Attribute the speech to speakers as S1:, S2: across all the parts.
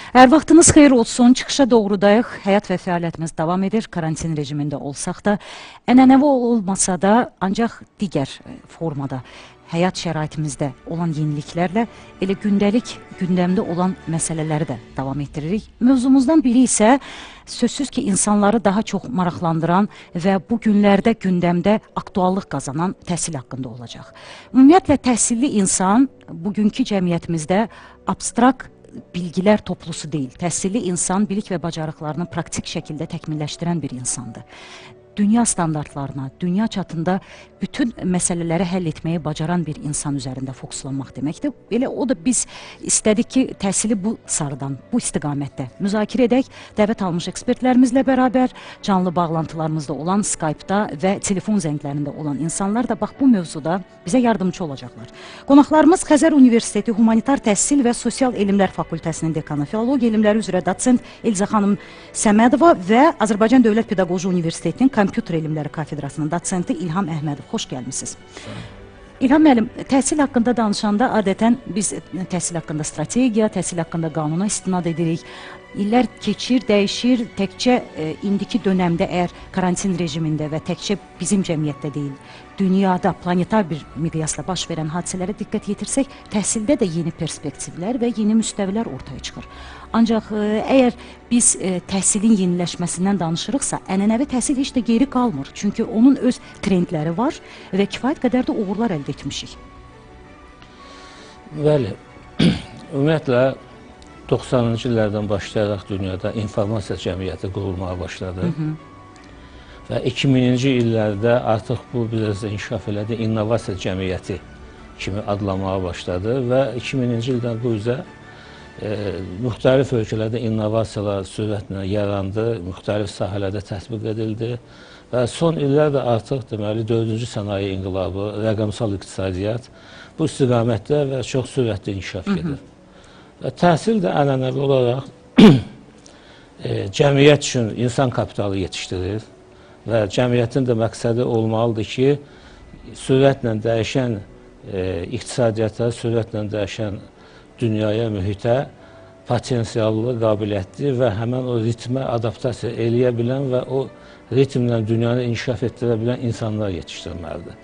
S1: Hər vaxtınız xeyir olsun. Çıxışa doğrudayıq. Həyat və fəaliyyətimiz davam edir. Karantin rejimində olsaq da, ənənəvi olmasa da, ancaq digər formada həyat şəraitimizdə olan yeniliklərlə elə gündəmdə olan məsələləri də davam etdiririk. Mövzumuzdan biri isə sözsüz ki, insanları daha çox maraqlandıran və bu günlərdə gündəmdə aktuallıq qazanan təhsil haqqında olacaq. Ümumiyyətlə, təhsilli insan bugünkü cəmiyyətimizdə abstrakt bilgilər toplusu deyil. Təhsilli insan bilik və bacarıqlarını praktik şəkildə təkmilləşdirən bir insandır. Dünya standartlarına, dünya çatında bütün məsələləri həll etməyi bacaran bir insan üzərində fokuslanmaq deməkdir. Elə o da biz istədik ki, təhsili bu sarıdan, bu istiqamətdə müzakirə edək. Dəvət almış ekspertlərimizlə bərabər canlı bağlantılarımızda olan Skype-da və telefon zənglərində olan insanlar da bax bu mövzuda bizə yardımcı olacaqlar. Qonaqlarımız Xəzər Universiteti Humanitar Təhsil və Sosial Elmlər Fakültəsinin dekanı, filologiya elmləri üzrə dosent Elza xanım Səmədova və Azərbaycan Dövlət Pedaqoji Universitetinin Kompüter Elmləri Kafedrasının dosenti İlham Əhmədov. Xoş gəlmişsiniz. İlham müəllim, təhsil haqqında danışanda adətən biz təhsil haqqında strategiya, təhsil haqqında qanuna istinad edirik. İllər keçir, dəyişir, təkcə indiki dönəmdə əgər karantin rejimində və təkcə bizim cəmiyyətdə deyil, dünyada planetar bir miqyasla baş verən hadisələrə diqqət yetirsək, təhsildə də yeni perspektivlər və yeni müstəvilər ortaya çıxır. Ancaq əgər biz təhsilin yeniləşməsindən danışırıqsa, ənənəvi təhsil heç də geri qalmır. Çünki onun öz trendləri var və kifayət qədər də uğurlar əldə etmişik.
S2: Bəli, ümumiyyətlə 90-cı illərdən başlayaraq dünyada informasiya cəmiyyəti qurulmağa başladı. Və 2000-ci illərdə artıq bu biraz inkişaf elədi, innovasiya cəmiyyəti kimi adlamağa başladı və 2000-ci ildən bu üzə müxtəlif ölkələrdə innovasiyalar sürətlə yarandı, müxtəlif sahələrdə tətbiq edildi və son illərdə artıq deməli 4-cü sənaye inqilabı, rəqəmsal iqtisadiyyat bu istiqamətdə və çox sürətli inkişaf edir. Və təhsil də ənənəvi olaraq cəmiyyət üçün insan kapitalı yetişdirir və cəmiyyətin də məqsədi olmalıdır ki, sürətlə dəyişən iqtisadiyyata, sürətlə dəyişən dünyaya, mühitə potensiallı, qabiliyyətli və həmən o ritmə adaptasiya eləyə bilən və o ritmlə dünyanı inkişaf etdirə bilən insanlar yetişdirməlidir.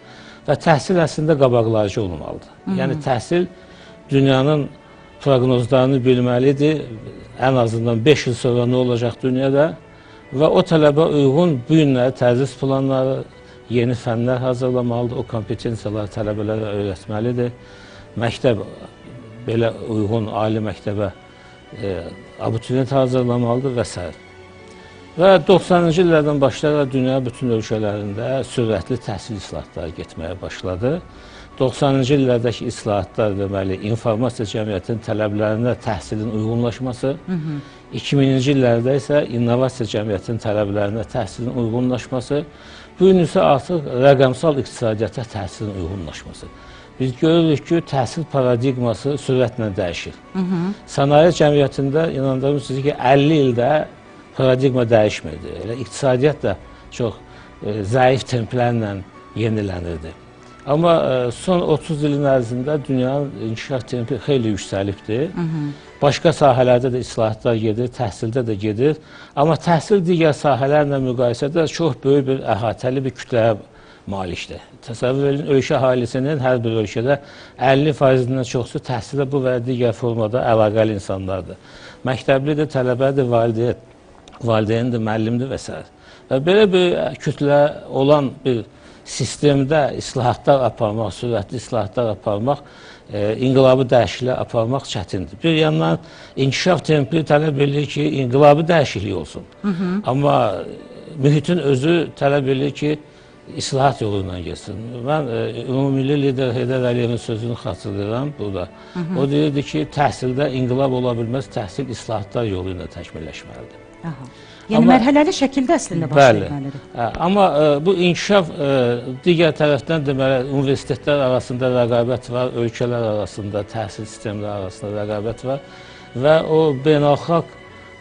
S2: Və təhsil əslində qabaqlayıcı olmalıdır. Yəni, təhsil dünyanın proqnozlarını bilməlidir, ən azından 5 il sonra nə olacaq dünyada və o tələbə uyğun bu günləri tədris planları, yeni fənlər hazırlamalıdır, o kompetensiyaları tələbələrə öyrətməlidir. Məktəb belə uyğun ali məktəbə abituriyent hazırlamalıdır və s. Və 90-cı illərdən başlayaraq dünya bütün ölkələrində sürətli təhsil islahatları getməyə başladı. 90-cı illərdəki islahatlar deməli, informasiya cəmiyyətinin tələblərinə təhsilin uyğunlaşması, 2000-ci illərdə isə innovasiya cəmiyyətinin tələblərinə təhsilin uyğunlaşması, bu gün isə artıq rəqəmsal iqtisadiyyata təhsilin uyğunlaşması. Biz görürük ki, təhsil paradigması sürətlə dəyişir. Sənaye cəmiyyətində inandırmışsınız ki, 50 ildə paradigma dəyişmirdi. Elə iqtisadiyyat da çox zəif templərlə yenilənirdi. Amma son 30 ilin ərzində dünyanın inkişaf tempi xeyli yüksəlibdir. Başqa sahələrdə də islahatlar gedir, təhsildə də gedir. Amma təhsil digər sahələrlə müqayisədə çox böyük bir əhatəli bir kütləyə malikdir. Təsəvvür edin, ölkə əhalisinin hər bir ölkədə 50%-dən çoxsu təhsilə bu və digər formada əlaqəli insanlardır. Məktəblidir, tələbədir, valideyndir, müəllimdir və s. Və belə bir kütlə olan bir sistemdə islahatlar aparmaq, sürətli islahatlar aparmaq, inqilabı dəyişikliyə aparmaq çətindir. Bir yandan inkişaf tempi tələb edir ki, inqilabı dəyişiklik olsun. Amma mühitin özü tələb edir ki, islahat yolu ilə geçsin. Mən Ümumilli lider Heydər Əliyevin sözünü xatırlayıram burada. O deyirdi ki, təhsildə inqilab ola bilməz, təhsil islahatlar yolu ilə təkmilləşməlidir.
S1: Yəni, mərhələli şəkildə əslində baş verməlidir.
S2: Amma bu inkişaf digər tərəfdən deməli, universitetlər arasında rəqabət var, ölkələr arasında, təhsil sistemləri arasında rəqabət var və o beynəlxalq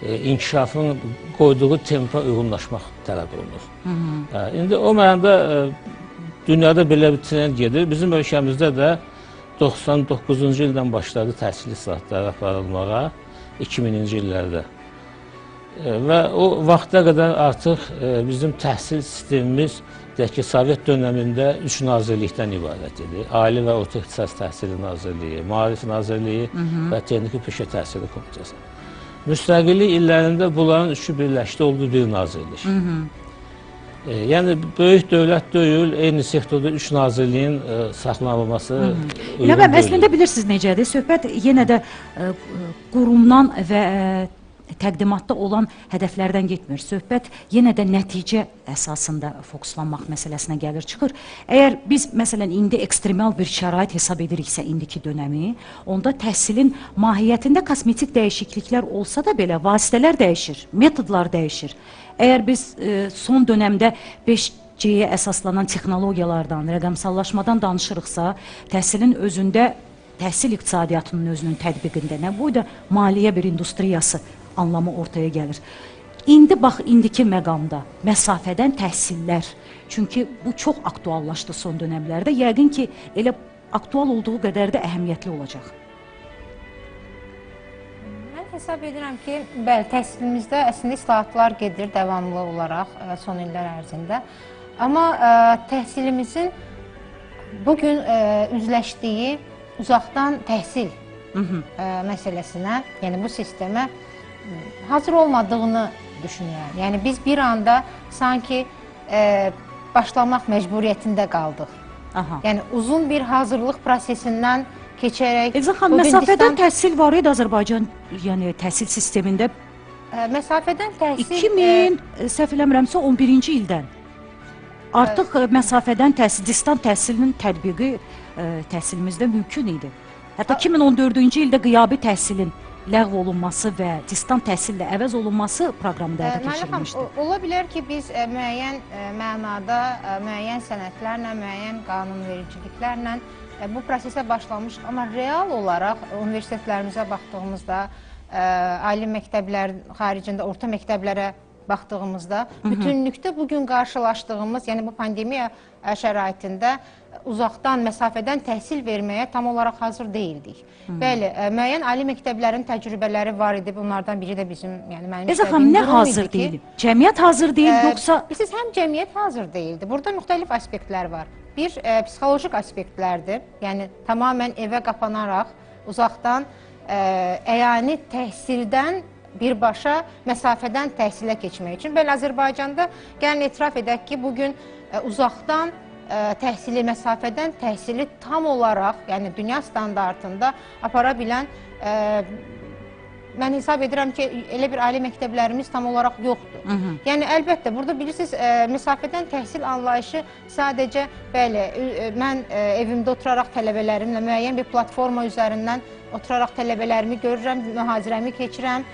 S2: inkişafın qoyduğu tempa uyğunlaşmaq tələb olunur. İndi o mənada dünyada belə bir trend gedir. Bizim ölkəmizdə də 99-cu ildən başladı təhsil islahatları aparılmağa 2000-ci illərdə. Və o vaxta qədər artıq bizim təhsil sistemimiz deyək ki, Sovet dönəmində 3 nazirlikdən ibarət idi. Ali və Orta İxtisas Təhsili Nazirliyi, Maarif Nazirliyi və Texniki Peşə Təhsili Komitəsi. Müstəqillik illərində bunların üçü birləşdi, oldu bir nazirlik. Yəni, böyük dövlət deyil, eyni sektorda 3 nazirliyin saxlanılması uyğun deyil.
S1: Əslində bilirsiniz necədir? Söhbət yenə də qurumdan və təqdimatda olan hədəflərdən getmir. Söhbət yenə də nəticə əsasında fokuslanmaq məsələsinə gəlir, çıxır. Əgər biz, məsələn, indi ekstremal bir şərait hesab ediriksə indiki dönəmi, onda təhsilin mahiyyətində kosmetik dəyişikliklər olsa da belə vasitələr dəyişir, metodlar dəyişir. Əgər biz son dönəmdə 5G-yə əsaslanan texnologiyalardan, rəqəmsallaşmadan danışırıqsa, təhsilin özündə, təhsil iqtisadiyyatının özünün tətbiqində nə boyda maliyyə bir industriyası anlamı ortaya gəlir. İndi bax, indiki məqamda məsafədən təhsillər, çünki bu çox aktuallaşdı son dönəmlərdə, yəqin ki, elə aktual olduğu qədər də əhəmiyyətli olacaq.
S3: Mən hesab edirəm ki, bəli, təhsilimizdə əslində islahatlar gedir davamlı olaraq son illər ərzində. Amma təhsilimizin bugün üzləşdiyi uzaqdan təhsil məsələsinə, yəni bu sistemə hazır olmadığını düşünürəm. Yəni biz bir anda sanki başlamaq məcburiyyətində qaldıq. Yəni uzun bir hazırlıq prosesindən keçərək...
S1: Elzan xanım, məsafədən təhsil var idi Azərbaycan təhsil sistemində?
S3: Məsafədən təhsil...
S1: 2000, səhv eləmirəmsə 11-ci ildən. Artıq məsafədən təhsil, distant təhsilinin tətbiqi təhsilimizdə mümkün idi. Hətta 2014-cü ildə qiyabi təhsilin ləğv olunması və distant təhsillə əvəz olunması proqramında həyata keçirilmişdir.
S3: Ola bilər ki, biz müəyyən mənada, müəyyən sənədlərlə, müəyyən qanunvericiliklərlə bu prosesə başlamışıq. Amma real olaraq universitetlərimizə baxdığımızda, ali məktəblər xaricində, orta məktəblərə baxdığımızda, bütünlükdə bugün qarşılaşdığımız, yəni bu pandemiya şəraitində uzaqdan, məsafədən təhsil verməyə tam olaraq hazır deyildik. Bəli, müəyyən ali məktəblərin təcrübələri var idi. Bunlardan biri də bizim, yəni mənim
S1: işlədiyim durum idi ki... Nə hazır deyil? Cəmiyyət hazır deyil, yoxsa...
S3: Siz həm cəmiyyət hazır deyildi. Burada müxtəlif aspektlər var. Bir, psixolojik aspektlərdir. Yəni, tamamən evə qapanaraq, uzaqdan, əyani təhsildən birbaşa məsafədən təhsilə keçmək üçün. Bəli, Azərbaycanda gəlin etiraf edək ki, bugün uzaqdan təhsili, məsafədən təhsili tam olaraq, yəni dünya standartında apara bilən, mən hesab edirəm ki, elə bir ali məktəblərimiz tam olaraq yoxdur. Yəni, əlbəttə, burada bilirsiniz, məsafədən təhsil anlayışı sadəcə, bəli, mən evimdə oturaraq tələbələrimlə müəyyən bir platforma üzərindən oturaraq tələbələrimi görürəm, mühazirəmi keçirəm.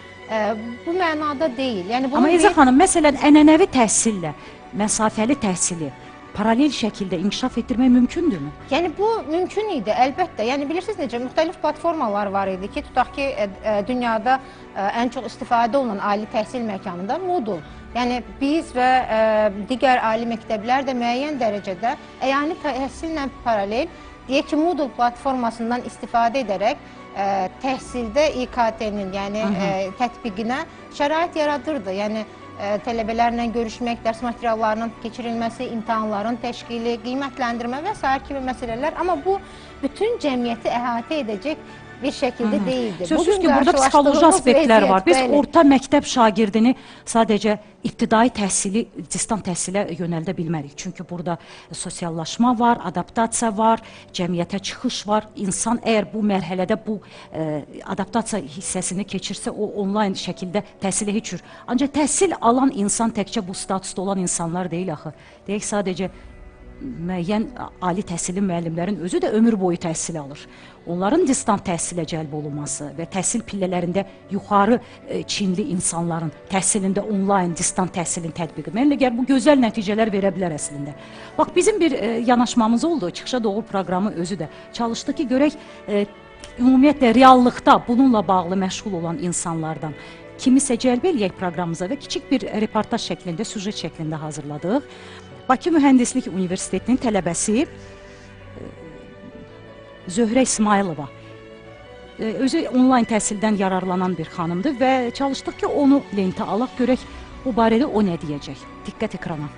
S3: Bu mənada deyil.
S1: Amma Elzan xanım, məsələn, ənənəvi təhsillə məsafəli təhsili paralel şəkildə inkişaf etdirmək mümkündürmü?
S3: Yəni, bu mümkün idi, əlbəttə. Yəni, bilirsiniz necə, müxtəlif platformalar var idi ki, tutaq ki, dünyada ən çox istifadə olunan ali təhsil məkanında Moodle. Yəni, biz və digər ali məktəblər də müəyyən dərəcədə əyani təhsillə paralel, deyək ki, Moodle platformasından istifadə edərək təhsildə İKT-nin, yəni tətbiqinə şərait yaradırdı. Yəni, tələbələrlə görüşmək, dərs materiallarının keçirilməsi, imtahanların təşkili, qiymətləndirmə və s. kimi məsələlər. Amma bu, bütün cəmiyyəti əhatə edəcək bir şəkildə deyildi.
S1: Sözsüz ki, burada psixoloji aspektlər var. Biz orta məktəb şagirdini sadəcə ibtidai təhsili, distant təhsilə yönəldə bilmərik. Çünki burada sosiallaşma var, adaptasiya var, cəmiyyətə çıxış var. İnsan əgər bu mərhələdə bu adaptasiya hissəsini keçirsə, o onlayn şəkildə təhsilə heç cür. Ancaq təhsil alan insan təkcə bu statusda olan insanlar deyil axı. Deyək, sadəcə müəyyən ali təhsilli müəllimlərin özü də ömür boyu təhsil alır. Onların distant təhsilə cəlb olunması və təhsil pillələrində yuxarı çinli insanların təhsilində onlayn, distant təhsilin tətbiqi. Mənlə gəl, bu gözəl nəticələr verə bilər əslində. Bax, bizim bir yanaşmamız oldu, Çıxışa Doğru proqramı özü də çalışdı ki, görək ümumiyyətlə reallıqda bununla bağlı məşğul olan insanlardan kimisə cəlb eləyək proqramımıza və kiçik bir reportaj şəklində, süjet şəklində hazırladıq. Bakı Mühəndislik Universitetinin tələbəsi Zöhrə İsmailova özü onlayn təhsildən yararlanan bir xanımdır və çalışdıq ki, onu lentə alaq, görək bu barədə o nə deyəcək. Diqqət ekrana.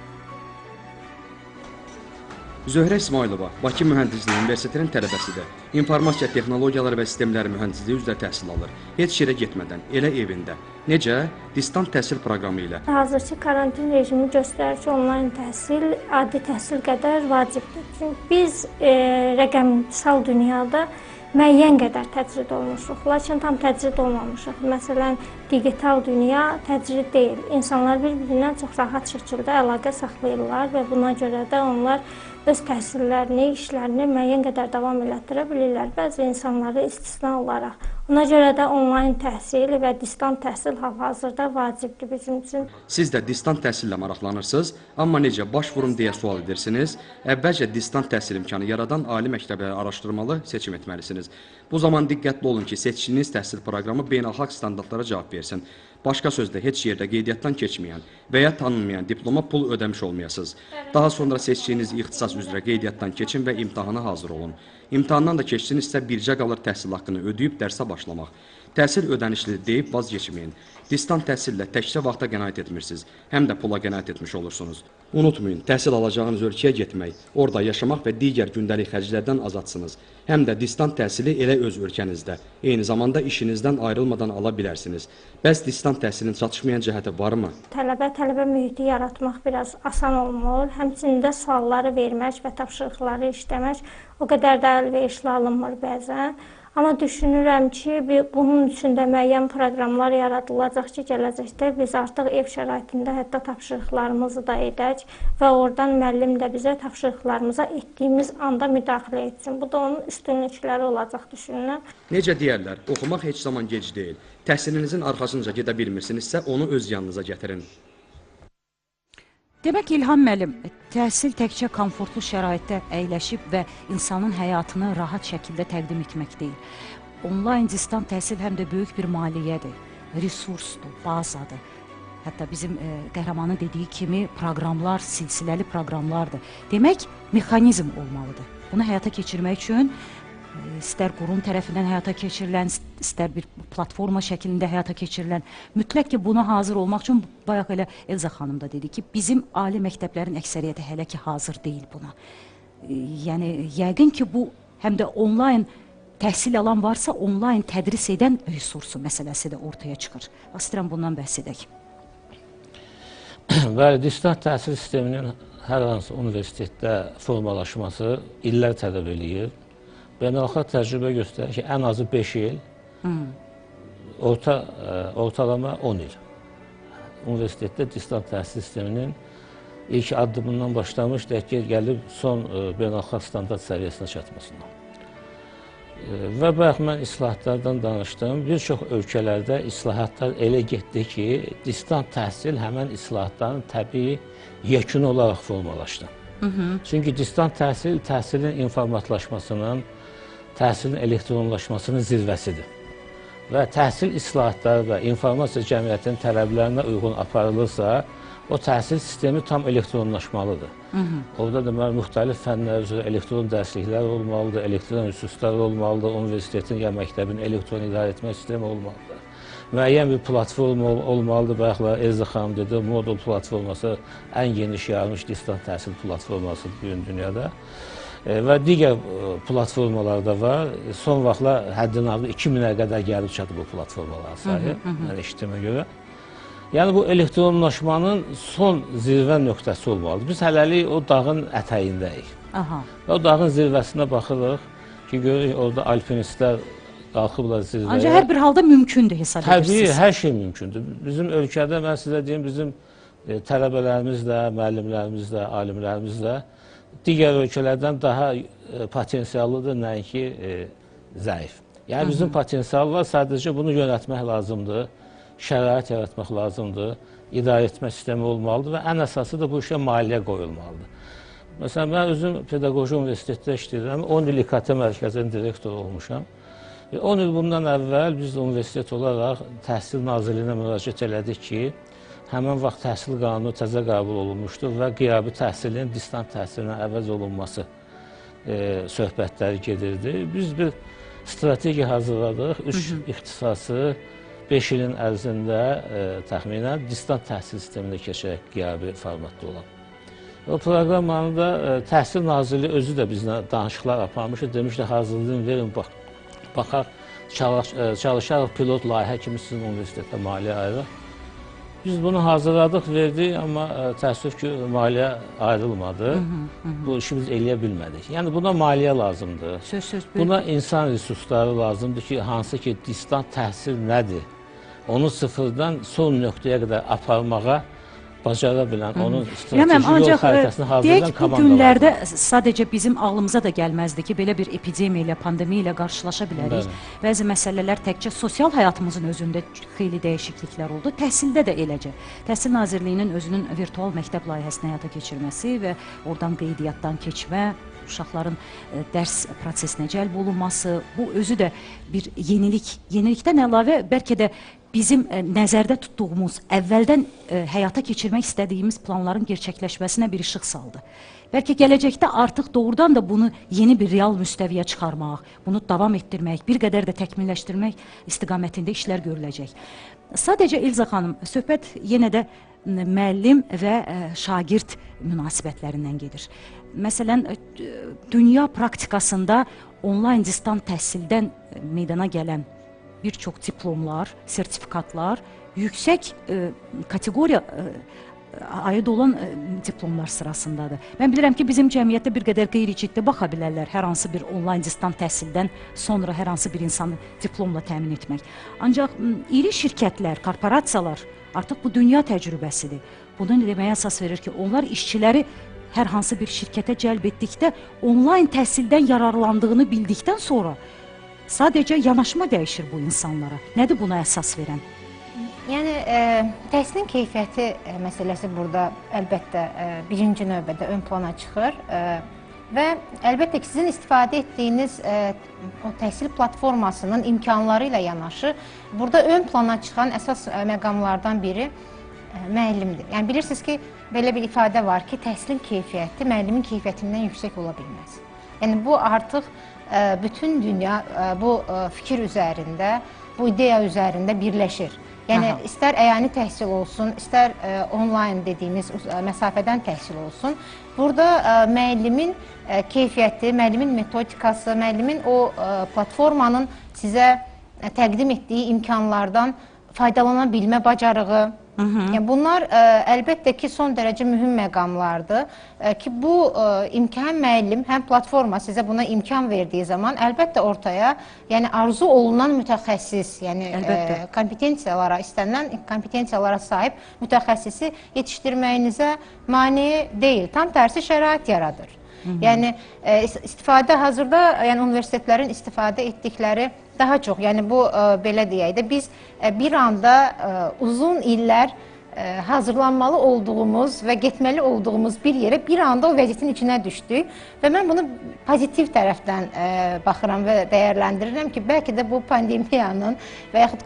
S4: Zöhrə İsmailova, Bakı Mühəndisliyi Universitetinin tələbəsidir. İnformasiya texnologiyaları və sistemləri mühəndisliyi üzrə təhsil alır. Heç yerə getmədən, elə evində. Necə? Distant təhsil proqramı ilə.
S5: Hazırki karantin rejimi göstərir ki, onlayn təhsil adi təhsil qədər vacibdir. Çünki biz rəqəmsal dünyada müəyyən qədər təcrid olmuşuq, lakin tam təcrid olmamışıq. Məsələn, digital dünya təcrid deyil. İnsanlar bir-birindən çox rahat şəkildə əlaqə saxlayırlar və buna görə də onlar öz təhsillərini, işlərini müəyyən qədər davam elətdirə bilirlər. Bəzi insanları istisna olaraq. Ona görə də onlayn təhsil və distant təhsil hal-hazırda vacibdir bizim üçün.
S4: Siz də distant təhsillə maraqlanırsınız, amma necə başvurun deyə sual edirsiniz. Əvvəlcə distant təhsil imkanı yaradan ali məktəbləri araşdırmalı seçim etməlisiniz. Bu zaman diqqətli olun ki, seçdiyiniz təhsil proqramı beynəlxalq standartlara cavab versin. Başqa sözlə, heç yerdə qeydiyyatdan keçməyən və ya tanınmayan diploma pul ödəmiş olmayasınız. Daha sonra seçdiyiniz ixtisas üzrə qeydiyyatdan keçin və imtahana hazır olun. İmtahandan da keçsinizsə bircə qalır təhsil haqqını ödəyib dərsə başlamaq. Təhsil ödənişlidir deyib vazgeçməyin. Distant təhsillə təkcə vaxta qənaət etmirsiniz, həm də pula qənaət etmiş olursunuz. Unutmayın, təhsil alacağınız ölkəyə getmək, orada yaşamaq və digər gündəlik xərclərdən azadsınız. Həm də distant təhsili elə öz ölkənizdə, eyni zamanda işinizdən ayrılmadan ala bilərsiniz. Bəs distant təhsilin çatışmayan cəhəti varmı?
S5: Tələbə mühiti yaratmaq biraz asan olmur. Həmçində sualları vermək və tapşırıqları işləmək o qədər də əlverişli alınmır bəzən. Amma düşünürəm ki, bunun üçün də müəyyən proqramlar yaradılacaq ki, gələcəkdə biz artıq ev şəraitində hətta tapşırıqlarımızı da edək və oradan müəllim də bizə tapşırıqlarımıza etdiyimiz anda müdaxilə etsin. Bu da onun üstünlükləri olacaq düşünürəm.
S4: Necə deyərlər, oxumaq heç zaman gec deyil. Təhsilinizin arxasınca gedə bilmirsinizsə, onu öz yanınıza gətirin.
S1: Demək İlham müəllim, təhsil təkcə komfortlu şəraitdə əyləşib və insanın həyatını rahat şəkildə təqdim etmək deyil. Onlayn distant təhsil həm də böyük bir maliyyədir, resursdur, bazadır. Hətta bizim qəhrəmanın dediyi kimi proqramlar, silsiləli proqramlardır. Demək, mexanizm olmalıdır. Bunu həyata keçirmək üçün istər qurum tərəfindən həyata keçirilən, istər bir platforma şəklində həyata keçirilən, mütləq ki, buna hazır olmaq üçün, bayaq elə Elza xanım da dedi ki, bizim ali məktəblərin əksəriyyəti hələ ki, hazır deyil buna. Yəni, yəqin ki, bu həm də onlayn təhsil alan varsa, onlayn tədris edən resursu məsələsi də ortaya çıxır. İstəyirəm bundan bəhs edək.
S2: Bəli, distant təhsil sisteminin hər hansı universitetdə formalaşması illər tələb eləyir. Beynəlxalq təcrübə göstərir ki, ən azı 5 il, ortalama 10 il. Universitetdə distant təhsil sisteminin ilk addımından başlamış, gəlib son beynəlxalq standart səviyyəsinə çatmasına. Və bayaq mən islahatlardan danışdım. Bir çox ölkələrdə islahatlar elə getdi ki, distant təhsil həmən islahatların təbii yekunu olaraq formalaşdı. Çünki distant təhsil, təhsilin informatlaşmasının, təhsilin elektronlaşmasının zirvəsidir. Və təhsil islahatları da informasiya cəmiyyətinin tələblərinə uyğun aparılırsa, o təhsil sistemi tam elektronlaşmalıdır. Orada da müxtəlif fənlər üzrə elektron dərsliklər olmalıdır, elektron resurslar olmalıdır, universitetin ya məktəbin elektron idarə etmə sistemi olmalıdır. Müəyyən bir platform olmalıdır. Bayaqlar Elza xanım dedi, modul platforması ən geniş yayılmış distant təhsil platformasıdır bugün dünyada. Və digər platformalarda var. Son vaxtlar həddin adı 2000-ə qədər gəlib çatıb bu platformalar sayı, mən eşitdiyimə görə. Yəni, bu elektronlaşmanın son zirvə nöqtəsi olmalıdır. Biz hələlik o dağın ətəyindəyik. O dağın zirvəsinə baxırıq ki, görürük orada alpinistlər qalxıblar zirvəyə.
S1: Ancaq hər bir halda mümkündür hesab edirsiniz.
S2: Təbii, hər şey mümkündür. Bizim ölkədə, mən sizə deyim, bizim tələbələrimiz də, müəllimlərimiz də, alimlərimiz də digər ölkələrdən daha potensiallıdır, nəinki zəif. Yəni, bizim potensial var, sadəcə bunu yönətmək lazımdır. Şərait yaratmaq lazımdır, idarə etmə sistemi olmalıdır və ən əsası da bu işə maliyyə qoyulmalıdır. Məsələn, mən özüm pedaqoji universitetdə işləyirəm, 10 il İKT mərkəzinin direktoru olmuşam. 10 il bundan əvvəl biz universitet olaraq Təhsil Nazirliyinə müraciət elədik ki, həmən vaxt təhsil qanunu təzə qəbul olunmuşdur və qiyabi təhsilin distant təhsilinə əvəz olunması söhbətləri gedirdi. Biz bir strategiya hazırladıq. 3 ixtisası 5 ilin ərzində təxminən distant təhsil sistemində keçərək qiyabi formatda olan. O proqrammanın da Təhsil Nazirliyi özü də bizlə danışıqlar aparmışdı. Demişdi, hazırlayın, verin, baxaq, çalışarıq pilot layihə kimi sizin universitetdə maliyyə ayıraq. Biz bunu hazırladıq, verdik, amma təəssüf ki, maliyyə ayrılmadı. Bu işi biz eləyə bilmədik. Yəni, buna maliyyə lazımdır. Buna insan resursları lazımdır ki, hansı ki, distant təhsil nədir? Onu sıfırdan son nöqtəyə qədər aparmağa bacara bilən, onun strateji yol xəritəsini hazırlayan komanda var.
S1: Bu günlərdə sadəcə bizim ağlımıza da gəlməzdi ki, belə bir epidemiya ilə, pandemiya ilə qarşılaşa bilərik. Bəzi məsələlər təkcə sosial həyatımızın özündə xeyli dəyişikliklər oldu. Təhsildə də eləcə. Təhsil Nazirliyinin özünün virtual məktəb layihəsini həyata keçirməsi və oradan qeydiyyatdan keçmə, uşaqların dərs prosesinə cəlb olunması, bu özü də bir yenilik. Yenilikdən əlavə bəlkə də bizim nəzərdə tutduğumuz, əvvəldən həyata keçirmək istədiyimiz planların gerçəkləşməsinə bir işıq saldı. Bəlkə gələcəkdə artıq doğrudan da bunu yeni bir real müstəviyə çıxarmaq, bunu davam etdirmək, bir qədər də təkmilləşdirmək istiqamətində işlər görüləcək. Sadəcə İlza xanım, söhbət yenə də müəllim və şagird münasibətlərindən gedir. Məsələn, dünya praktikasında onlayn distant təhsildən meydana gələn bir çox diplomlar, sertifikatlar, yüksək kateqoriya aid olan diplomlar sırasındadır. Mən bilirəm ki, bizim cəmiyyətdə bir qədər qeyri-ciddi baxa bilərlər hər hansı bir onlayn distant təhsildən sonra hər hansı bir insanı diplomla təmin etmək. Ancaq iri şirkətlər, korporasiyalar artıq bu dünya təcrübəsidir. Bunun deməyə əsas verir ki, onlar işçiləri hər hansı bir şirkətə cəlb etdikdə onlayn təhsildən yararlandığını bildikdən sonra sadəcə yanaşma dəyişir bu insanlara. Nədir buna əsas verən?
S3: Yəni, təhsilin keyfiyyəti məsələsi burada əlbəttə birinci növbədə ön plana çıxır və əlbəttə ki, sizin istifadə etdiyiniz o təhsil platformasının imkanları ilə yanaşı, burada ön plana çıxan əsas məqamlardan biri müəllimdir. Yəni, bilirsiniz ki, belə bir ifadə var ki, təhsilin keyfiyyəti müəllimin keyfiyyətindən yüksək ola bilməz. Yəni, bu artıq bütün dünya bu fikir üzərində, bu ideya üzərində birləşir. Yəni, istər əyani təhsil olsun, istər onlayn dediyimiz məsafədən təhsil olsun, burada müəllimin keyfiyyəti, müəllimin metodikası, müəllimin o platformanın sizə təqdim etdiyi imkanlardan faydalana bilmə bacarığı, yəni bunlar əlbəttə ki, son dərəcə mühüm məqamlardır ki, bu imkan müəllim, həm platforma sizə buna imkan verdiyi zaman əlbəttə ortaya, yəni arzu olunan mütəxəssis, yəni kompetensiyalara, istənilən kompetensiyalara sahib mütəxəssisi yetişdirməyinizə mane deyil, tam tərsi şərait yaradır. Yəni, istifadə hazırda, yəni universitetlərin istifadə etdikləri daha çox, yəni bu belə deyək də, biz bir anda uzun illər hazırlanmalı olduğumuz və getməli olduğumuz bir yerə bir anda o vəziyyətin içinə düşdük və mən bunu pozitiv tərəfdən baxıram və dəyərləndirirəm ki, bəlkə də bu pandemiyanın və yaxud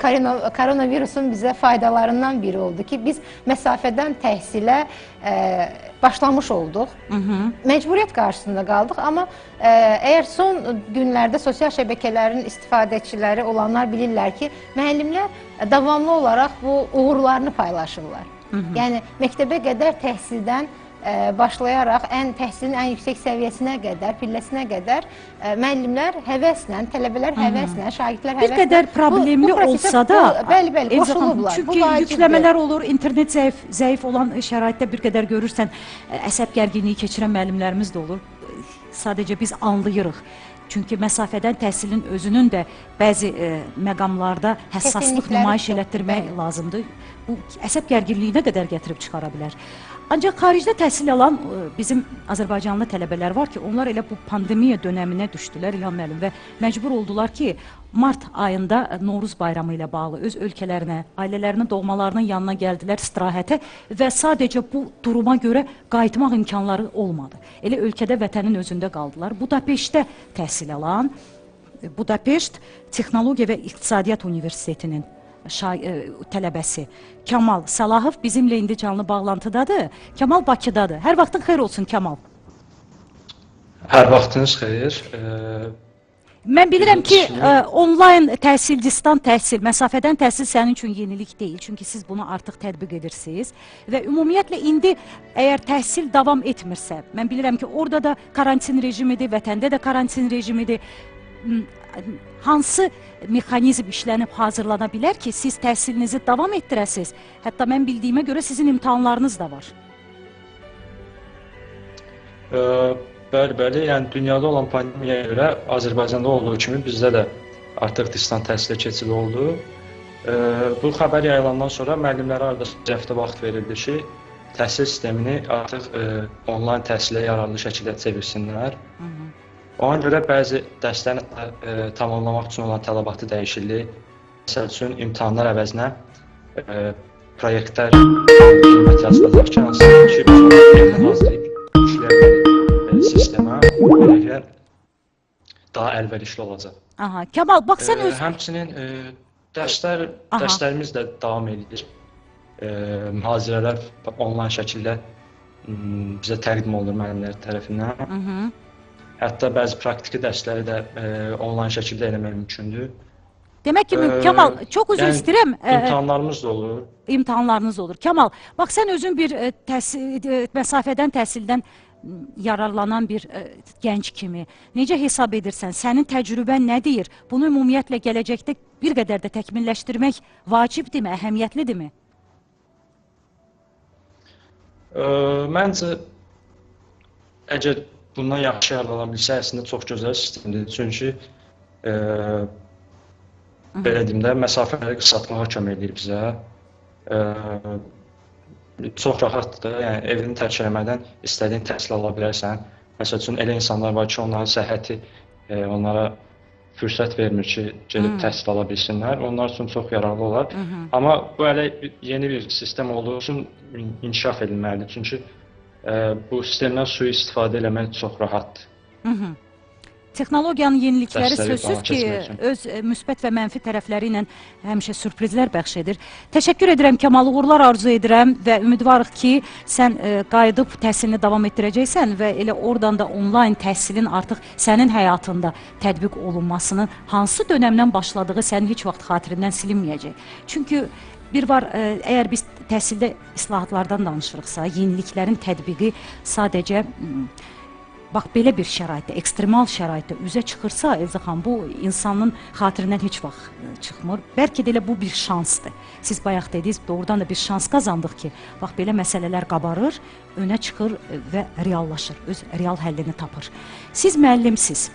S3: koronavirusun bizə faydalarından biri oldu ki, biz məsafədən təhsilə başlamış olduq, məcburiyyət qarşısında qaldıq, amma əgər son günlərdə sosial şəbəkələrin istifadəçiləri olanlar bilirlər ki, müəllimlər davamlı olaraq bu uğurlarını paylaşırlar. Yəni, məktəbə qədər təhsildən başlayaraq təhsilin ən yüksək səviyyəsinə qədər, pilləsinə qədər müəllimlər həvəslə, tələbələr həvəslə, şagirdlər həvəslə.
S1: Bir qədər problemli olsa da,
S3: bəli, qoşulublar.
S1: Çünki yükləmələr olur, internet zəif olan şəraitdə bir qədər görürsən, əsəb gərginliyi keçirən müəllimlərimiz də olur. Sadəcə biz anlayırıq. Çünki məsafədən təhsilin özünün də bəzi məqamlarda həssaslıq nümayiş elətdirmək lazımdır. Bu, əsəb gərginliyinə qədər gətirib çıxara bilər. Ancaq xaricdə təhsil alan bizim Azərbaycanlı tələbələr var ki, onlar elə bu pandemiya dönəminə düşdülər İlham müəllim və məcbur oldular ki, mart ayında Novruz bayramı ilə bağlı öz ölkələrinə, ailələrinin, doğmalarının yanına gəldilər istirahətə və sadəcə bu duruma görə qayıtmaq imkanları olmadı. Elə ölkədə vətənin özündə qaldılar. Budapeştdə təhsil alan, Budapeşt Texnologiya və İqtisadiyyat Universitetinin tələbəsi Kamal Salahov bizimlə indi canlı bağlantıdadır. Kamal Bakıdadır. Hər vaxtın xeyir olsun Kamal.
S6: Hər vaxtınız xeyir.
S1: Mən bilirəm ki,
S6: Bizim
S1: onlayn təhsil, distant təhsil, məsafədən təhsil sənin üçün yenilik deyil. Çünki siz bunu artıq tətbiq edirsiniz. Və ümumiyyətlə, indi əgər təhsil davam etmirsə, mən bilirəm ki, orada da karantin rejimidir, vətəndə də karantin rejimidir. Hansı mexanizm işlənib hazırlana bilər ki, siz təhsilinizi davam etdirəsiniz? Hətta mən bildiyimə görə sizin imtahanlarınız da var.
S6: Bəli, yəni dünyada olan pandemiyaya görə Azərbaycanda olduğu kimi bizdə də artıq distant təhsilə keçid oldu. Bu xəbər yayılandan sonra müəllimlərə ardışıq bir həftə vaxt verildi ki, təhsil sistemini artıq onlayn təhsilə yararlı şəkildə çevirsinlər. Ona görə bəzi dərslərin tamamlamaq üçün olan tələbatı dəyişildi. Məsəl üçün imtahanlar əvəzinə proyektlər qiymət yazılacaq ki, hansı ki, biz hazırlayıb işləyək sistemə belə daha əlverişli olacaq.
S1: Aha, Kamal, bax sən öz...
S6: Həmçinin dərslərimiz də davam edir. Mühazirələr onlayn şəkildə bizə təqdim olunur müəllimlər tərəfindən. Hətta bəzi praktiki dərsləri də onlayn şəkildə eləmək mümkündür.
S1: Demək ki, Kamal, çox üzr istəyirəm.
S6: İmtahanlarımız da olur.
S1: İmtahanlarınız olur. Kamal, bax sən özün bir məsafədən təhsildən yararlanan bir gənc kimi necə hesab edirsən? Sənin təcrübən nə deyir? Bunu ümumiyyətlə gələcəkdə bir qədər də təkmilləşdirmək vacibdirmi, əhəmiyyətlidirmi?
S6: Məncə, əgər bundan yaxşı yararlana bilsə, əslində çox gözəl sistemdir. Çünki belə deyim də, məsafələri qısaltmağa kömək edir bizə. Çox rahatdır, yəni evini tərk eləmədən istədiyin təhsil ala bilərsən. Məsəl üçün, elə insanlar var ki, onların səhhəti onlara fürsət vermir ki, gedib təhsil ala bilsinlər. Onlar üçün çox yararlı olar. Amma bu hələ yeni bir sistem olduğu üçün inkişaf edilməlidir. Çünki bu sistemdən sui-istifadə eləmək çox rahatdır.
S1: Texnologiyanın yenilikləri
S6: Dərsləri
S1: sözsüz
S6: falan
S1: ki,
S6: keçmək üçün.
S1: öz müsbət və mənfi tərəfləri ilə həmişə sürprizlər bəxş edir. Təşəkkür edirəm Kamal, uğurlar arzu edirəm və ümidvarıq ki, sən qayıdıb təhsilini davam etdirəcəksən və elə oradan da onlayn təhsilin artıq sənin həyatında tətbiq olunmasının hansı dönəmdən başladığı sənin heç vaxt xatirindən silinməyəcək. Çünki bir var, əgər biz təhsildə islahatlardan danışırıqsa, yeniliklərin tətbiqi sadəcə bax, belə bir şəraitdə, ekstremal şəraitdə üzə çıxırsa, Elza xan, bu insanın xatirindən heç vaxt çıxmır. Bəlkə də elə bu bir şansdır. Siz bayaq dediniz, doğrudan da bir şans qazandıq ki, bax, belə məsələlər qabarır, önə çıxır və reallaşır, öz real həllini tapır. Siz müəllimsiz.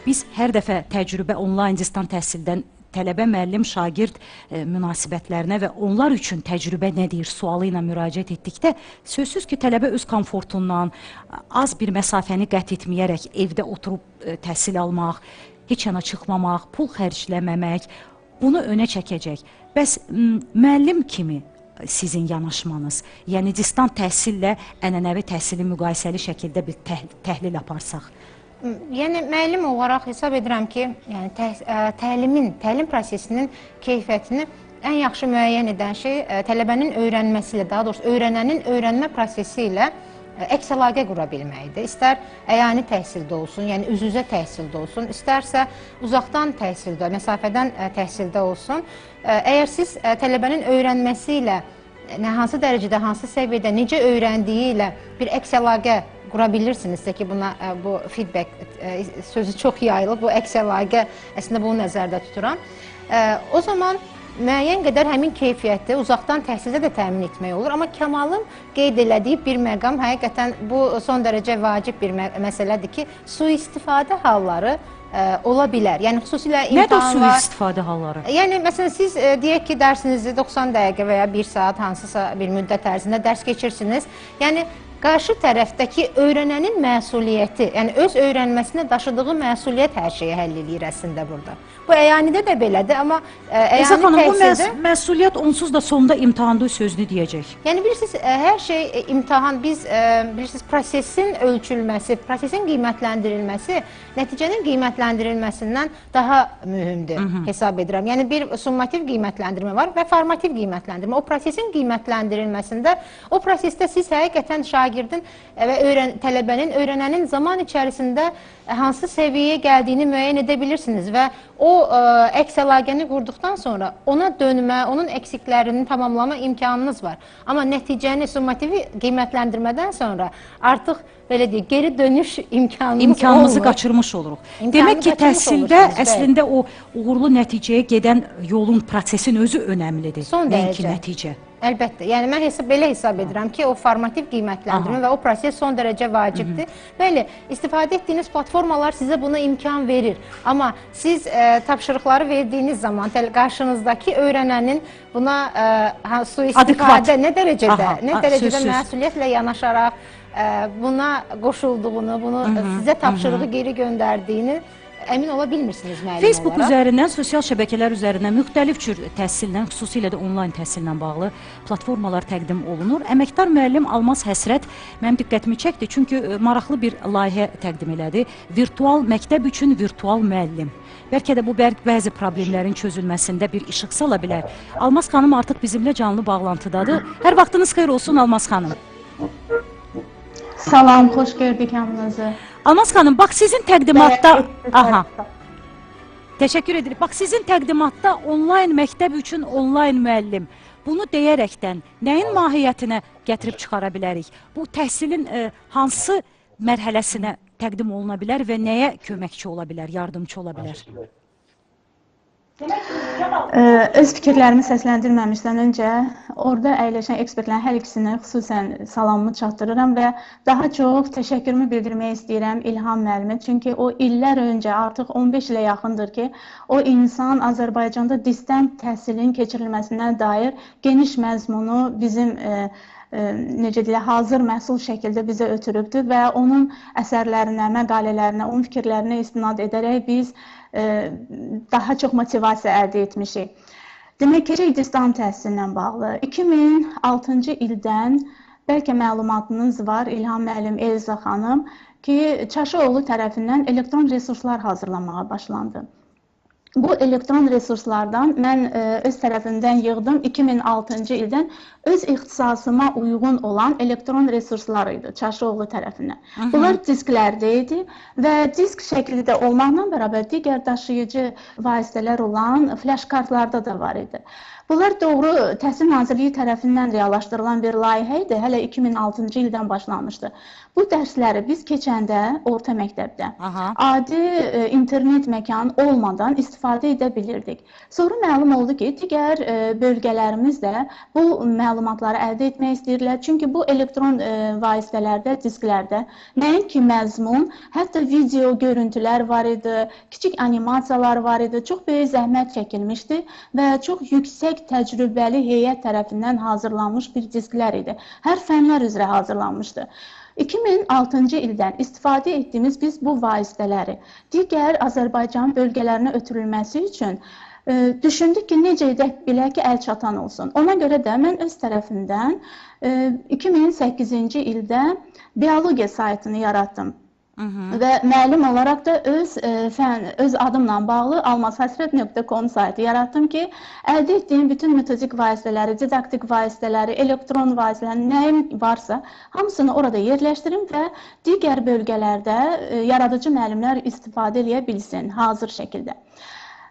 S1: Biz hər dəfə təcrübə onlayn distant təhsildən tələbə, müəllim, şagird münasibətlərinə və onlar üçün təcrübə nə deyir sualı ilə müraciət etdikdə, sözsüz ki, tələbə öz komfortundan, az bir məsafəni qət etməyərək evdə oturub təhsil almaq, heç yana çıxmamaq, pul xərcləməmək, bunu önə çəkəcək. Bəs müəllim kimi sizin yanaşmanız, yəni distant təhsillə ənənəvi təhsili müqayisəli şəkildə bir təhlil aparsaq?
S3: Yəni, müəllim olaraq hesab edirəm ki, təlim prosesinin keyfiyyətini ən yaxşı müəyyən edən şey tələbənin öyrənməsi ilə, daha doğrusu öyrənənin öyrənmə prosesi ilə əks əlaqə qura bilməkdir. İstər əyani təhsildə olsun, yəni üz-üzə təhsildə olsun, istərsə uzaqdan təhsildə, məsafədən təhsildə olsun. Əgər siz tələbənin öyrənməsi ilə hansı dərəcədə, hansı səviyyədə, necə öyrəndiyi ilə bir əks əlaqə qura bilirsinizsə ki, buna bu feedback sözü çox yayılıb, bu əks əlaqə əslində bunu nəzərdə tuturam. O zaman müəyyən qədər həmin keyfiyyəti uzaqdan təhsildə də təmin etmək olur. Amma Kamalın qeyd elədiyi bir məqam həqiqətən bu son dərəcə vacib bir məsələdir ki, sui-istifadə halları ola bilər. Yəni, xüsusilə imtahanlar...
S1: Nədir o sui-istifadə halları?
S3: Yəni, məsələn, siz deyək ki, dərsinizi 90 dəqiqə və ya 1 saat hansısa bir müddət ərzində dərs keçirsiniz. Yəni, qarşı tərəfdəki öyrənənin məsuliyyəti, yəni öz öyrənməsinə daşıdığı məsuliyyət hər şeyi həll edir əslində burada. Bu əyanidə də belədir, amma əyani təhsildə...
S1: Bu məsuliyyət onsuz da sonda imtahanda sözünü deyəcək.
S3: Yəni, bilirsiniz, hər şey imtahan, biz, bilirsiniz, prosesin ölçülməsi, prosesin qiymətləndirilməsi nəticənin qiymətləndirilməsindən daha mühümdür, hesab edirəm. Yəni, bir summativ qiymətləndirmə var və formativ qiymətləndirmə. O prosesin qiymətləndirilməsində, o prosesdə siz həqiqətən şagird şagirdin və tələbənin, öyrənənin zaman içərisində hansı səviyyəyə gəldiyini müəyyən edə bilirsiniz və o əks əlaqəni qurduqdan sonra ona dönmə, onun eksiklərini tamamlama imkanınız var. Amma nəticəni, summativi qiymətləndirmədən sonra artıq belə deyək, geri dönüş
S1: imkanımızı qaçırmış oluruq. Demək ki, təhsildə əslində o uğurlu nəticəyə gedən yolun, prosesin özü önəmlidir.
S3: Son
S1: Nəinki
S3: dərəcə.
S1: nəticə.
S3: Əlbəttə. Yəni mən belə hesab edirəm ki, o formativ qiymətləndirmə və o proses son dərəcə vacibdir. Bəli, istifadə etdiyiniz platformalar sizə buna imkan verir. Amma siz tapşırıqları verdiyiniz zaman qarşınızdakı öyrənənin buna sui-istifadə nə dərəcədə məsuliyyətlə yanaşaraq buna qoşulduğunu, bunu sizə tapşırığı geri göndərdiyini əmin ola bilmirsiniz müəllim
S1: Facebook
S3: olaraq.
S1: üzərindən, sosial şəbəkələr üzərindən müxtəlif cür təhsillə, xüsusilə də onlayn təhsillə bağlı platformalar təqdim olunur. Əməkdar müəllim Almaz Həsrət mənim diqqətimi çəkdi, çünki maraqlı bir layihə təqdim elədi. Virtual məktəb üçün virtual müəllim. Bəlkə də bu bəzi problemlərin çözülməsində bir işıq sala bilər. Almaz xanım artıq bizimlə canlı bağlantıdadır. Hər vaxtınız xeyir olsun Almaz xanım.
S7: Salam, xoş gördük hamınızı.
S1: Almaz xanım, bax sizin təqdimatda... Aha. Təşəkkür edirik. Bax sizin təqdimatda onlayn məktəb üçün onlayn müəllim. Bunu deyərəkdən nəyin mahiyyətinə gətirib çıxara bilərik? Bu təhsilin hansı mərhələsinə təqdim oluna bilər və nəyə köməkçi ola bilər, yardımcı ola bilər?
S7: Öz fikirlərimi səsləndirməmişdən öncə orada əyləşən ekspertlərin hər ikisinə xüsusən salamımı çatdırıram və daha çox təşəkkürümü bildirmək istəyirəm İlham müəllimə. Çünki o illər öncə, artıq 15 ilə yaxındır ki, o insan Azərbaycanda distant təhsilin keçirilməsinə dair geniş məzmunu bizim necə deyilə, hazır məhsul şəkildə bizə ötürübdür və onun əsərlərinə, məqalələrinə, onun fikirlərinə istinad edərək biz daha çox motivasiya əldə etmişik. Demək ki, distant təhsillə bağlı 2006-cı ildən bəlkə məlumatınız var, İlham müəllim, Elza xanım, ki, Çaşıoğlu tərəfindən elektron resurslar hazırlanmağa başlandı. Bu elektron resurslardan mən öz tərəfimdən yığdım 2006-cı ildən öz ixtisasıma uyğun olan elektron resurslar idi Çaşıoğlu tərəfindən. Bunlar disklərdə idi və disk şəkildə olmaqla bərabər digər daşıyıcı vasitələr olan flash kartlarda da var idi. Bunlar doğru Təhsil Nazirliyi tərəfindən reallaşdırılan bir layihə idi, hələ 2006-cı ildən başlanmışdı. Bu dərsləri biz keçəndə orta məktəbdə adi internet məkanı olmadan istifadə edə bilirdik. Sonra məlum oldu ki, digər bölgələrimiz də bu məlumatları əldə etmək istəyirlər. Çünki bu elektron vasitələrdə, disklərdə nəinki məzmun, hətta video görüntülər var idi, kiçik animasiyalar var idi, çox böyük zəhmət çəkilmişdi və çox yüksək təcrübəli heyət tərəfindən hazırlanmış bir disklər idi. Hər fənlər üzrə hazırlanmışdı. 2006-cı ildən istifadə etdiyimiz biz bu vasitələri digər Azərbaycan bölgələrinə ötürülməsi üçün düşündük ki, necə edək bilək ki, əl çatan olsun. Ona görə də mən öz tərəfimdən 2008-ci ildə biologiya saytını yaratdım. Və müəllim olaraq da öz adımla bağlı almazhasret.com saytı yaratdım ki, əldə etdiyim bütün metodik vasitələri, didaktik vasitələri, elektron vasitələri, nəyim varsa, hamısını orada yerləşdirim və digər bölgələrdə yaradıcı müəllimlər istifadə edə bilsin hazır şəkildə.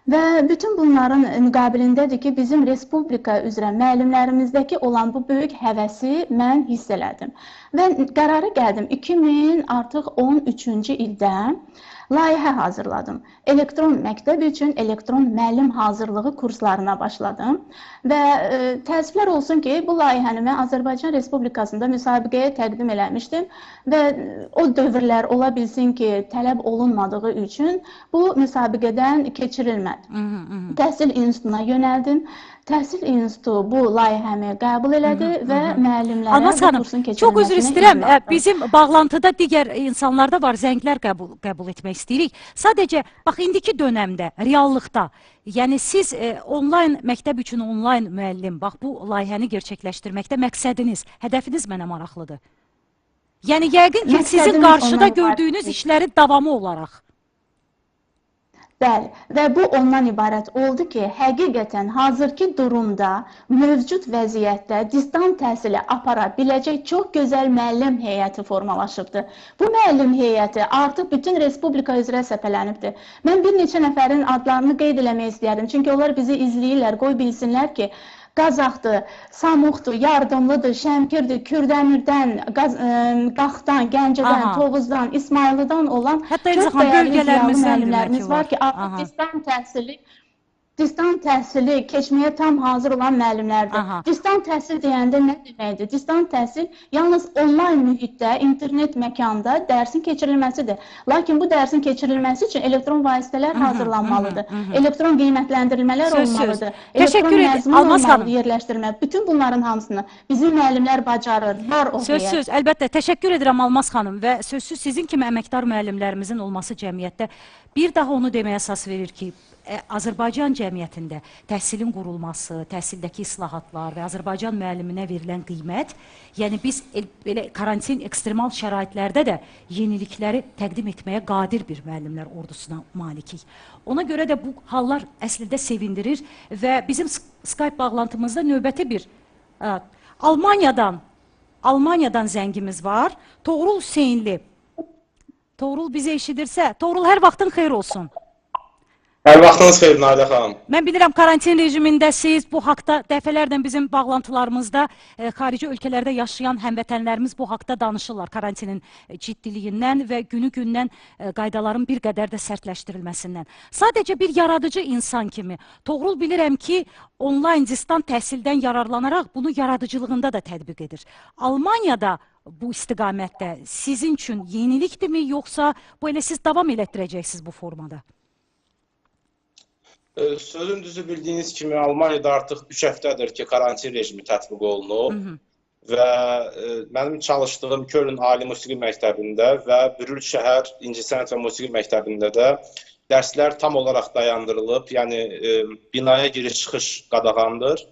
S7: Və bütün bunların müqabilindədir ki, bizim respublika üzrə müəllimlərimizdəki olan bu böyük həvəsi mən hiss elədim. Və qərara gəldim, 2013-cü ildə layihə hazırladım. Elektron məktəb üçün elektron müəllim hazırlığı kurslarına başladım. Və təəssüflər olsun ki, bu layihəni mən Azərbaycan Respublikasında müsabiqəyə təqdim eləmişdim. Və o dövrlər ola bilsin ki, tələb olunmadığı üçün bu müsabiqədən keçirilmədi. Təhsil institutuna yönəldim. Təhsil institutu bu layihəmi qəbul elədi və müəllimlərə bu kursun keçirilməsini
S1: çox üzr istəyirəm. Bizim bağlantıda digər insanlar da var, zənglər qəbul etmək istəyirik. Sadəcə, bax, indiki dönəmdə, reallıqda, yəni siz onlayn məktəb üçün onlayn müəllim, bax, bu layihəni gerçəkləşdirməkdə məqsədiniz, hədəfiniz mənə maraqlıdır. Yəni, yəqin ki, sizin qarşıda gördüyünüz işlərin davamı olaraq.
S7: Bəli, və bu ondan ibarət oldu ki, həqiqətən hazırki durumda, mövcud vəziyyətdə distant təhsili apara biləcək çox gözəl müəllim heyəti formalaşıbdır. Bu müəllim heyəti artıq bütün respublika üzrə səpələnibdir. Mən bir neçə nəfərin adlarını qeyd eləmək istəyərdim, çünki onlar bizi izləyirlər, qoy bilsinlər ki, Qazaxdır, Samuxdur, Yardımlıdır, Şəmkirdir, Kürdəmirdən, Qaxdan, Gəncədən, Tovuzdan, İsmayılıdan olan çox dəyərli ziyalı müəllimlərimiz var ki, artıq distant təhsili keçməyə tam hazır olan müəllimlərdir. Distant təhsil deyəndə nə deməkdir? Distant təhsil yalnız onlayn mühitdə, internet məkanda dərsin keçirilməsidir. Lakin bu dərsin keçirilməsi üçün elektron vasitələr hazırlanmalıdır. Elektron qiymətləndirilmələr olmalıdır. Elektron məzmun olmalıdır, yerləşdirmə. Bütün bunların hamısını bizim müəllimlər bacarır. Var o heyət.
S1: Söz, əlbəttə. Təşəkkür edirəm Almaz xanım və sözsüz sizin kimi əməkdar müəllimlərimizin olması cəmiyyətdə bir daha onu deməyə əsas verir ki, Azərbaycan cəmiyyətində təhsilin qurulması, təhsildəki islahatlar və Azərbaycan müəlliminə verilən qiymət, yəni biz belə karantin, ekstremal şəraitlərdə də yenilikləri təqdim etməyə qadir bir müəllimlər ordusuna malikik. Ona görə də bu hallar əslində sevindirir və bizim Skype bağlantımızda növbəti bir Almaniyadan zəngimiz var. Toğrul Hüseynli. Toğrul bizi eşidirsə, Toğrul hər vaxtın xeyir olsun.
S8: Hər vaxtınız xeyir, Nadə xanım.
S1: Mən bilirəm, karantin rejimindəsiz, bu haqda dəfələrlə bizim bağlantılarımızda xarici ölkələrdə yaşayan həmvətənlərimiz bu haqda danışırlar, karantinin ciddiliyindən və günü-gündən qaydaların bir qədər də sərtləşdirilməsindən. Sadəcə bir yaradıcı insan kimi, Toğrul bilirəm ki, onlayn distant təhsildən yararlanaraq bunu yaradıcılığında da tətbiq edir. Almaniyada bu istiqamətdə sizin üçün yenilikdirmi, yoxsa bu elə siz davam elətdirəcəksiniz bu formada?
S8: Sözün düzü bildiyiniz kimi Almaniyada artıq 3 həftədir ki, karantin rejimi tətbiq olunub və mənim çalışdığım Köln Ali Musiqi Məktəbində və Brühl şəhər İncəsənət və Musiqi Məktəbində də dərslər tam olaraq dayandırılıb, yəni binaya giriş-çıxış qadağandır.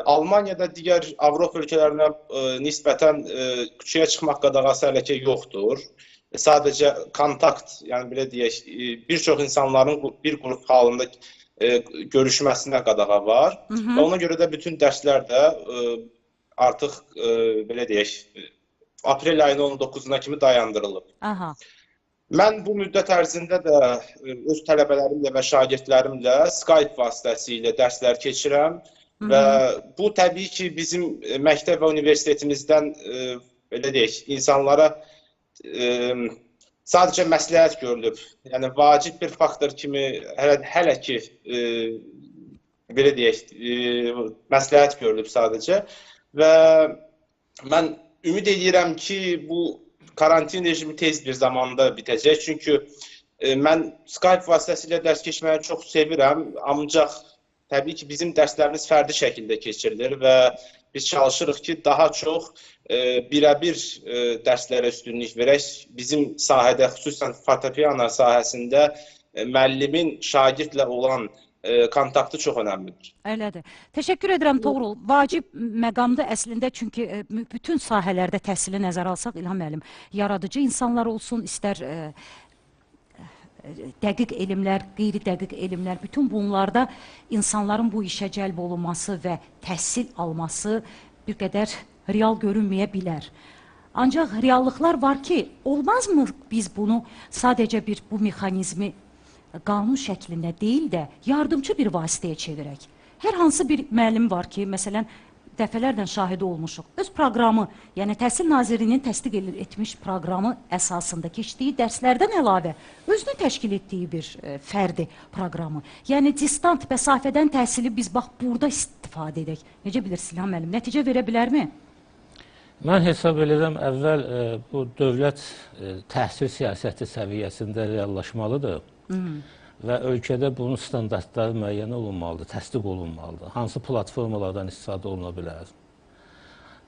S8: Almaniyada digər Avropa ölkələrinə nisbətən küçəyə çıxmaq qadağası hələ ki yoxdur. Sadəcə kontakt, yəni belə deyək, bir çox insanların bir qrup halında görüşməsinə qadağa var. Və ona görə də bütün dərslər də artıq, belə deyək, aprel ayının 19-na kimi dayandırılıb. Mən bu müddət ərzində də öz tələbələrimlə və şagirdlərimlə Skype vasitəsilə dərslər keçirəm. Və bu təbii ki, bizim məktəb və universitetimizdən, belə deyək, insanlara sadəcə məsləhət görülüb. Yəni, vacib bir faktor kimi hələ ki, belə deyək, məsləhət görülüb sadəcə. Və mən ümid edirəm ki, bu karantin rejimi tez bir zamanda bitəcək. Çünki mən Skype vasitəsilə dərs keçməyi çox sevirəm. Ancaq təbii ki, bizim dərslərimiz fərdi şəkildə keçirilir və biz çalışırıq ki, daha çox birəbir dərslərə üstünlük verək. Bizim sahədə, xüsusən fortepiano sahəsində müəllimin şagirdlə olan kontaktı çox önəmlidir.
S1: Elədir. Təşəkkür edirəm Toğrul. Vacib məqamda əslində, çünki bütün sahələrdə təhsili nəzərə alsaq, İlham müəllim, yaradıcı insanlar olsun, istər dəqiq elmlər, qeyri-dəqiq elmlər, bütün bunlarda insanların bu işə cəlb olunması və təhsil alması bir qədər real görünməyə bilər. Ancaq reallıqlar var ki, olmazmı biz bunu sadəcə bu mexanizmi qanun şəklində deyil də yardımcı bir vasitəyə çevirək? Hər hansı bir müəllim var ki, məsələn, dəfələrlə şahidi olmuşuq. Öz proqramı, yəni Təhsil Nazirliyinin təsdiq etmiş proqramı əsasında keçdiyi dərslərdən əlavə özünü təşkil etdiyi bir fərdi proqramı. Yəni distant məsafədən təhsili biz bax burada istifadə edək. Necə bilirsiniz İlham müəllim, nəticə verə bilərmi?
S2: Mən hesab edirəm, əvvəl bu dövlət təhsil siyasəti səviyyəsində reallaşmalıdır. Və ölkədə bunun standartları müəyyən olunmalıdır, təsdiq olunmalıdır. Hansı platformalardan istifadə oluna bilər?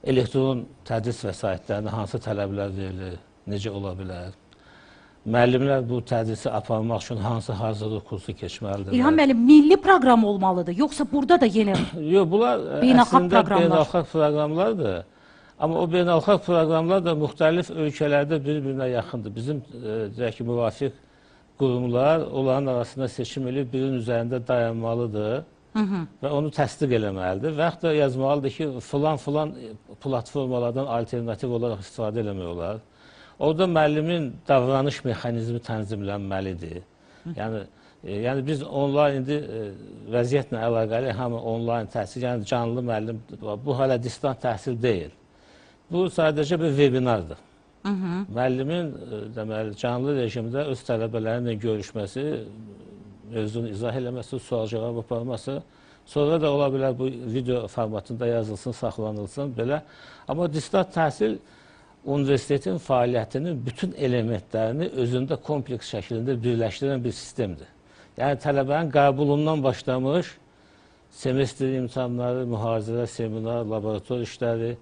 S2: Elektron tədris vəsaitlərində hansı tələblər verilir, necə ola bilər? Müəllimlər bu tədrisi aparmaq üçün hansı hazırlıq kursu keçməlidir?
S1: İlham müəllim, milli proqram olmalıdır, yoxsa burada da yenə
S2: yox, bunlar əslində beynəlxalq proqramlardır. Amma o beynəlxalq proqramlar da müxtəlif ölkələrdə bir-birinə yaxındır. Bizim müvafiq qurumlar onların arasında seçim edib birinin üzərində dayanmalıdır və onu təsdiq eləməlidir. Və yaxud da yazmalıdır ki, filan platformalardan alternativ olaraq istifadə eləmək olar. Orada müəllimin davranış mexanizmi tənzimlənməlidir. Yəni biz onlayn indi vəziyyətlə əlaqəli hamı onlayn təhsil, yəni canlı müəllim, bu hələ distant təhsil deyil. Bu sadəcə bir webinardır. Müəllimin deməli, canlı rejimdə öz tələbələrlə görüşməsi, mövzunu izah eləməsi, sual-cavab aparması, sonra da ola bilər bu video formatında yazılsın, saxlanılsın, belə. Amma distant təhsil universitetin fəaliyyətinin bütün elementlərini özündə kompleks şəklində birləşdirən bir sistemdir. Yəni tələbənin qəbulundan başlamış, semestr imtahanları, mühazirə, seminar, laborator işləri,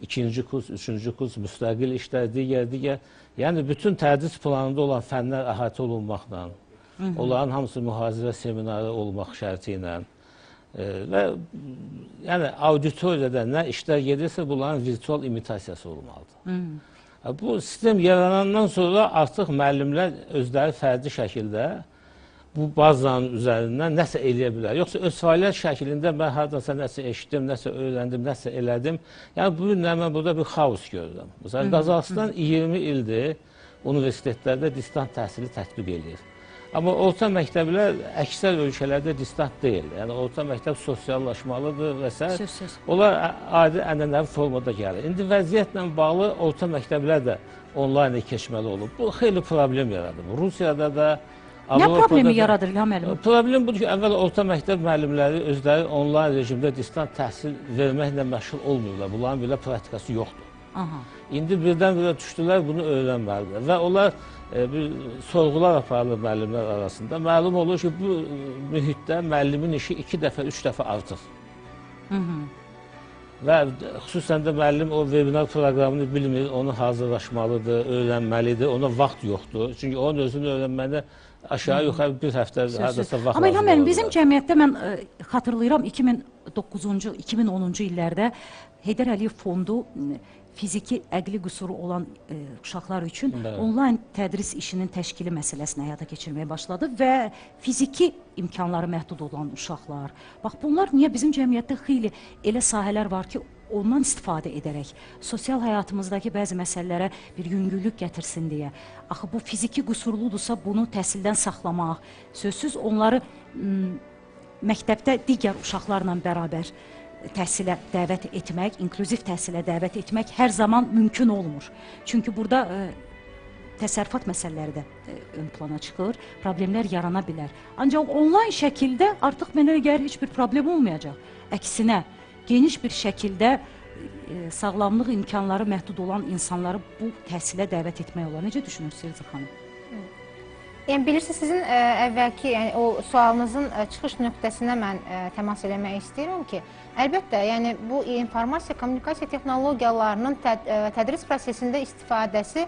S2: ikinci kurs, üçüncü kurs, müstəqil işlər, digər. Yəni bütün tədris planında olan fənlər əhatə olunmaqla, onların hamısı mühazirə seminarı olmaq şərti ilə və yəni auditoriyada nə işlər gedirsə, bunların virtual imitasiyası olmalıdır. Bu sistem yaranandan sonra artıq müəllimlər özləri fərdi şəkildə bu bazanın üzərindən nəsə eləyə bilər. Yoxsa öz fəaliyyət şəklində mən hardansa nəsə eşitdim, nəsə öyrəndim, nəsə elədim. Yəni bu günlər mən burada bir xaos görürəm. Məsələn, Qazaxıstan 20 ildir universitetlərdə distant təhsili tətbiq edir. Amma orta məktəblər əksər ölkələrdə distant deyil. Yəni orta məktəb sosiallaşmalıdır və s. Onlar adi ənənəvi formada gəlir. İndi vəziyyətlə bağlı orta məktəblər də onlayn keçməli olub. Bu xeyli problem yaradır. Rusiyada da
S1: nə problemi yaradır İlham müəllim?
S2: Problem budur ki, əvvəl orta məktəb müəllimləri özləri onlayn rejimdə distant təhsil verməklə məşğul olmuyorlar. Bunların belə praktikası yoxdur. İndi birdən-birə düşdülər, bunu öyrənməlidir. Və onlar bir sorğular aparılır müəllimlər arasında. Məlum olur ki, bu mühitdə müəllimin işi 2 dəfə, 3 dəfə artır. Və xüsusən də müəllim o webinar proqramını bilmir, onu hazırlaşmalıdır, öyrənməlidir, ona vaxt yoxdur. Çünki onun özünü öyrənməyinə aşağı-yuxarı bir həftə hardasa vaxt
S1: amma İlham müəllim, bizim cəmiyyətdə mən xatırlayıram 2009-cu, 2010-cu illərdə Heydər Əliyev Fondu fiziki əqli qüsuru olan uşaqlar üçün onlayn tədris işinin təşkili məsələsini həyata keçirməyə başladı və fiziki imkanları məhdud olan uşaqlar. Bax, bunlar niyə bizim cəmiyyətdə xeyli elə sahələr var ki, ondan istifadə edərək sosial həyatımızdakı bəzi məsələlərə bir yüngüllük gətirsin deyə. Axı bu fiziki qüsurludursa bunu təhsildən saxlamaq, sözsüz onları məktəbdə digər uşaqlarla bərabər təhsilə dəvət etmək, inklüziv təhsilə dəvət etmək hər zaman mümkün olmur. Çünki burada təsərrüfat məsələləri də ön plana çıxır, problemlər yarana bilər. Ancaq onlayn şəkildə artıq mənə gəlir heç bir problem olmayacaq. Əksinə, geniş bir şəkildə sağlamlıq imkanları məhdud olan insanları bu təhsilə dəvət etmək olar. Necə düşünürsünüz Elza xanım?
S3: Yəni bilirsiniz, sizin əvvəlki o sualınızın çıxış nöqtəsinə mən təmas eləmək istəyirəm ki, əlbəttə, yəni bu informasiya, kommunikasiya texnologiyalarının tədris prosesində istifadəsi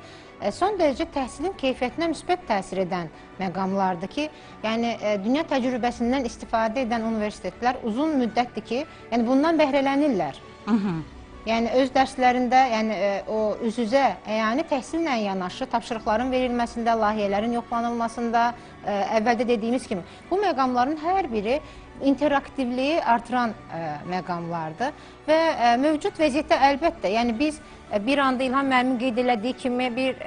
S3: son dərəcə təhsilin keyfiyyətinə müsbət təsir edən məqamlardır ki, yəni dünya təcrübəsindən istifadə edən universitetlər uzun müddətdir ki, yəni bundan bəhrələnirlər. Yəni öz dərslərində, yəni o üz-üzə, yəni təhsillə yanaşı tapşırıqların verilməsində, layihələrin yoxlanılmasında, əvvəldə dediyimiz kimi, bu məqamların hər biri interaktivliyi artıran məqamlardır və mövcud vəziyyətdə əlbəttə, yəni biz bir anda İlham müəllimin qeyd elədiyi kimi bir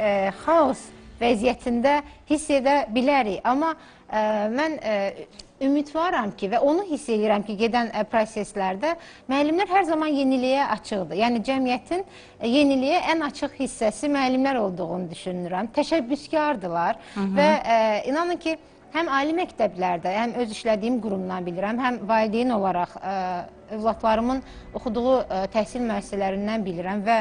S3: xaos vəziyyətində hiss edə bilərik, amma mən ümidvaram ki və onu hiss edirəm ki, gedən proseslərdə müəllimlər hər zaman yeniliyə açıqdır. Yəni cəmiyyətin yeniliyə ən açıq hissəsi müəllimlər olduğunu düşünürəm. Təşəbbüskardırlar və inanın ki, həm ali məktəblərdə, həm öz işlədiyim qurumdan bilirəm, həm valideyn olaraq övladlarımın oxuduğu təhsil müəssisələrindən bilirəm və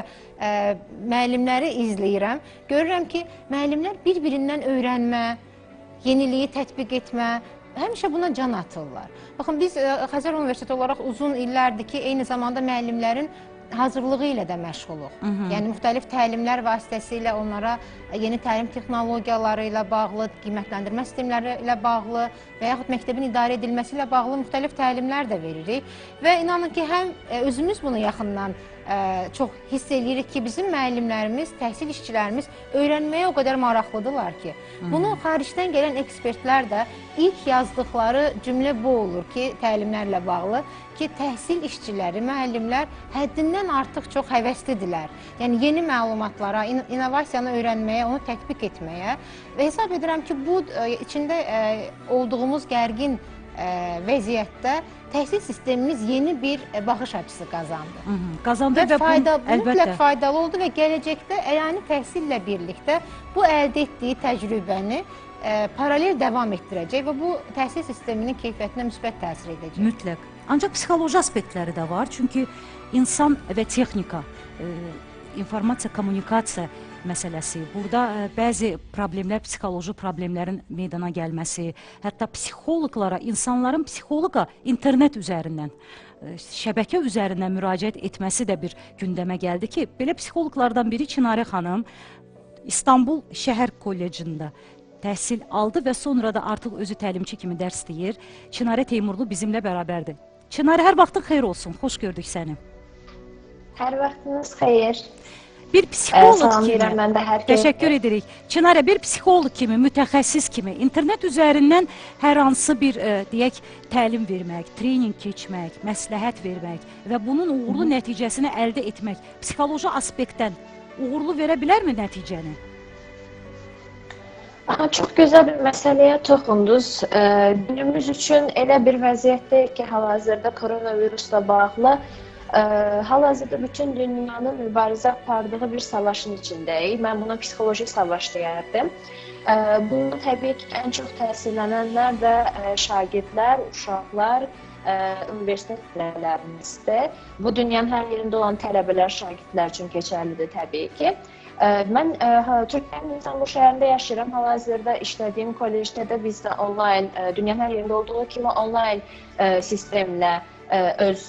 S3: müəllimləri izləyirəm. Görürəm ki, müəllimlər bir-birindən öyrənmə, yeniliyi tətbiq etmə, həmişə buna can atırlar. Baxın, biz Xəzər Universiteti olaraq uzun illərdir ki, eyni zamanda müəllimlərin hazırlığı ilə də məşğuluq. Yəni, müxtəlif təlimlər vasitəsilə onlara yeni təlim texnologiyaları ilə bağlı, qiymətləndirmə sistemləri ilə bağlı və yaxud məktəbin idarə edilməsi ilə bağlı müxtəlif təlimlər də veririk. Və inanın ki, həm özümüz bunu yaxından çox hiss eləyirik ki, bizim müəllimlərimiz, təhsil işçilərimiz öyrənməyə o qədər maraqlıdırlar ki, bunu xaricdən gələn ekspertlər də ilk yazdıqları cümlə bu olur ki, təlimlərlə bağlı ki, təhsil işçiləri, müəllimlər həddindən artıq çox həvəslidirlər. Yəni, yeni məlumatlara, innovasiyanı öyrənməyə, onu tətbiq etməyə və hesab edirəm ki, bu içində olduğumuz gərgin vəziyyətdə təhsil sistemimiz yeni bir baxış açısı qazandı.
S1: Qazandı və
S3: mütləq faydalı oldu və gələcəkdə əyani təhsillə birlikdə bu əldə etdiyi təcrübəni paralel davam etdirəcək və bu təhsil sisteminin keyfiyyətinə müsbət təsir edəcək.
S1: Mütləq. Ancaq psixoloji aspektləri də var. Çünki insan və texnika, informasiya, kommunikasiya məsələsi, burada bəzi problemlər, psixoloji problemlərin meydana gəlməsi, hətta psixoloqlara, insanların psixoloqa internet üzərindən, şəbəkə üzərindən müraciət etməsi də bir gündəmə gəldi ki, belə psixoloqlardan biri Çinarə xanım İstanbul Şəhər Kollecində təhsil aldı və sonra da artıq özü təlimçi kimi dərs deyir. Çinarə Teymurlu bizimlə bərabərdir. Çinarə, hər vaxtın xeyir olsun, xoş gördük səni.
S9: Hər vaxtınız xeyir.
S1: Bir psixoloq kimi,
S9: təşəkkür
S1: edirik. Çinarə, bir psixoloq kimi, mütəxəssis kimi internet üzərindən hər hansı bir, deyək, təlim vermək, trening keçmək, məsləhət vermək və bunun uğurlu nəticəsini əldə etmək psixoloji aspektdən uğurlu verə bilərmi nəticəni?
S9: Çox gözəl bir məsələyə toxundunuz. Günümüz üçün elə bir vəziyyətdəyik ki, hal-hazırda koronavirusla bağlı hal-hazırda bütün dünyanın mübarizə apardığı bir savaşın içindəyik. Mən buna psixoloji savaş deyərdim. Bundan təbii ki, ən çox təsirlənənlər də şagirdlər, uşaqlar, universitet tələbələrimizdir. Bu dünyanın hər yerində olan tələbələr, şagirdlər üçün keçərlidir təbii ki. Mən Türkiyənin İstanbul şəhərində yaşayıram. Hal-hazırda işlədiyim kollecdə də biz də onlayn, dünyanın hər yerində olduğu kimi onlayn sistemlə öz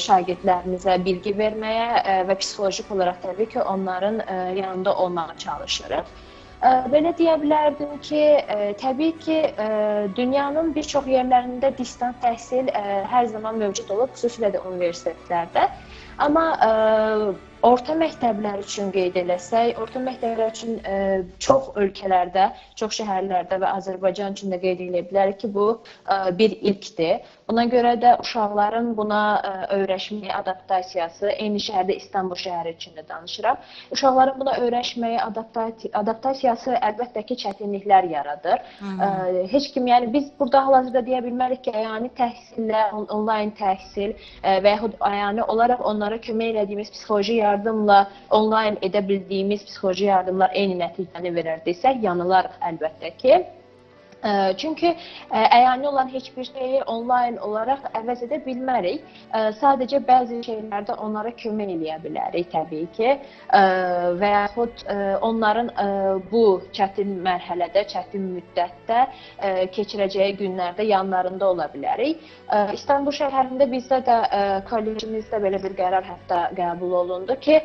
S9: şagirdlərimizə bilgi verməyə və psixolojik olaraq təbii ki, onların yanında olmağa çalışırıq. Belə deyə bilərdim ki, təbii ki, dünyanın bir çox yerlərində distant təhsil hər zaman mövcud olub, xüsusilə də universitetlərdə. Amma orta məktəblər üçün qeyd eləsək, orta məktəblər üçün çox ölkələrdə, çox şəhərlərdə və Azərbaycan üçün də qeyd edə bilərik ki, bu bir ilkdir. Buna görə də uşaqların buna öyrəşməyə adaptasiyası, eyni şəhərdə İstanbul şəhəri üçün də danışıram. Uşaqların buna öyrəşməyə adaptasiyası əlbəttə ki, çətinliklər yaradır. Heç kim, yəni biz burada hal-hazırda deyə bilmərik ki, əyani təhsillə, onlayn təhsil və yaxud əyani olaraq onlara kömək elədiyimiz psixoloji yardımla onlayn edə bildiyimiz psixoloji yardımlar eyni nəticəni verir desək, yanılarıq əlbəttə ki. Çünki əyani olan heç bir şeyi onlayn olaraq əvəz edə bilmərik. Sadəcə bəzi şeylərdə onlara kömək eləyə bilərik təbii ki və yaxud onların bu çətin mərhələdə, çətin müddətdə keçirəcəyi günlərdə yanlarında ola bilərik. İstanbul şəhərində bizdə də kollecimizdə belə bir qərar hətta qəbul olundu ki,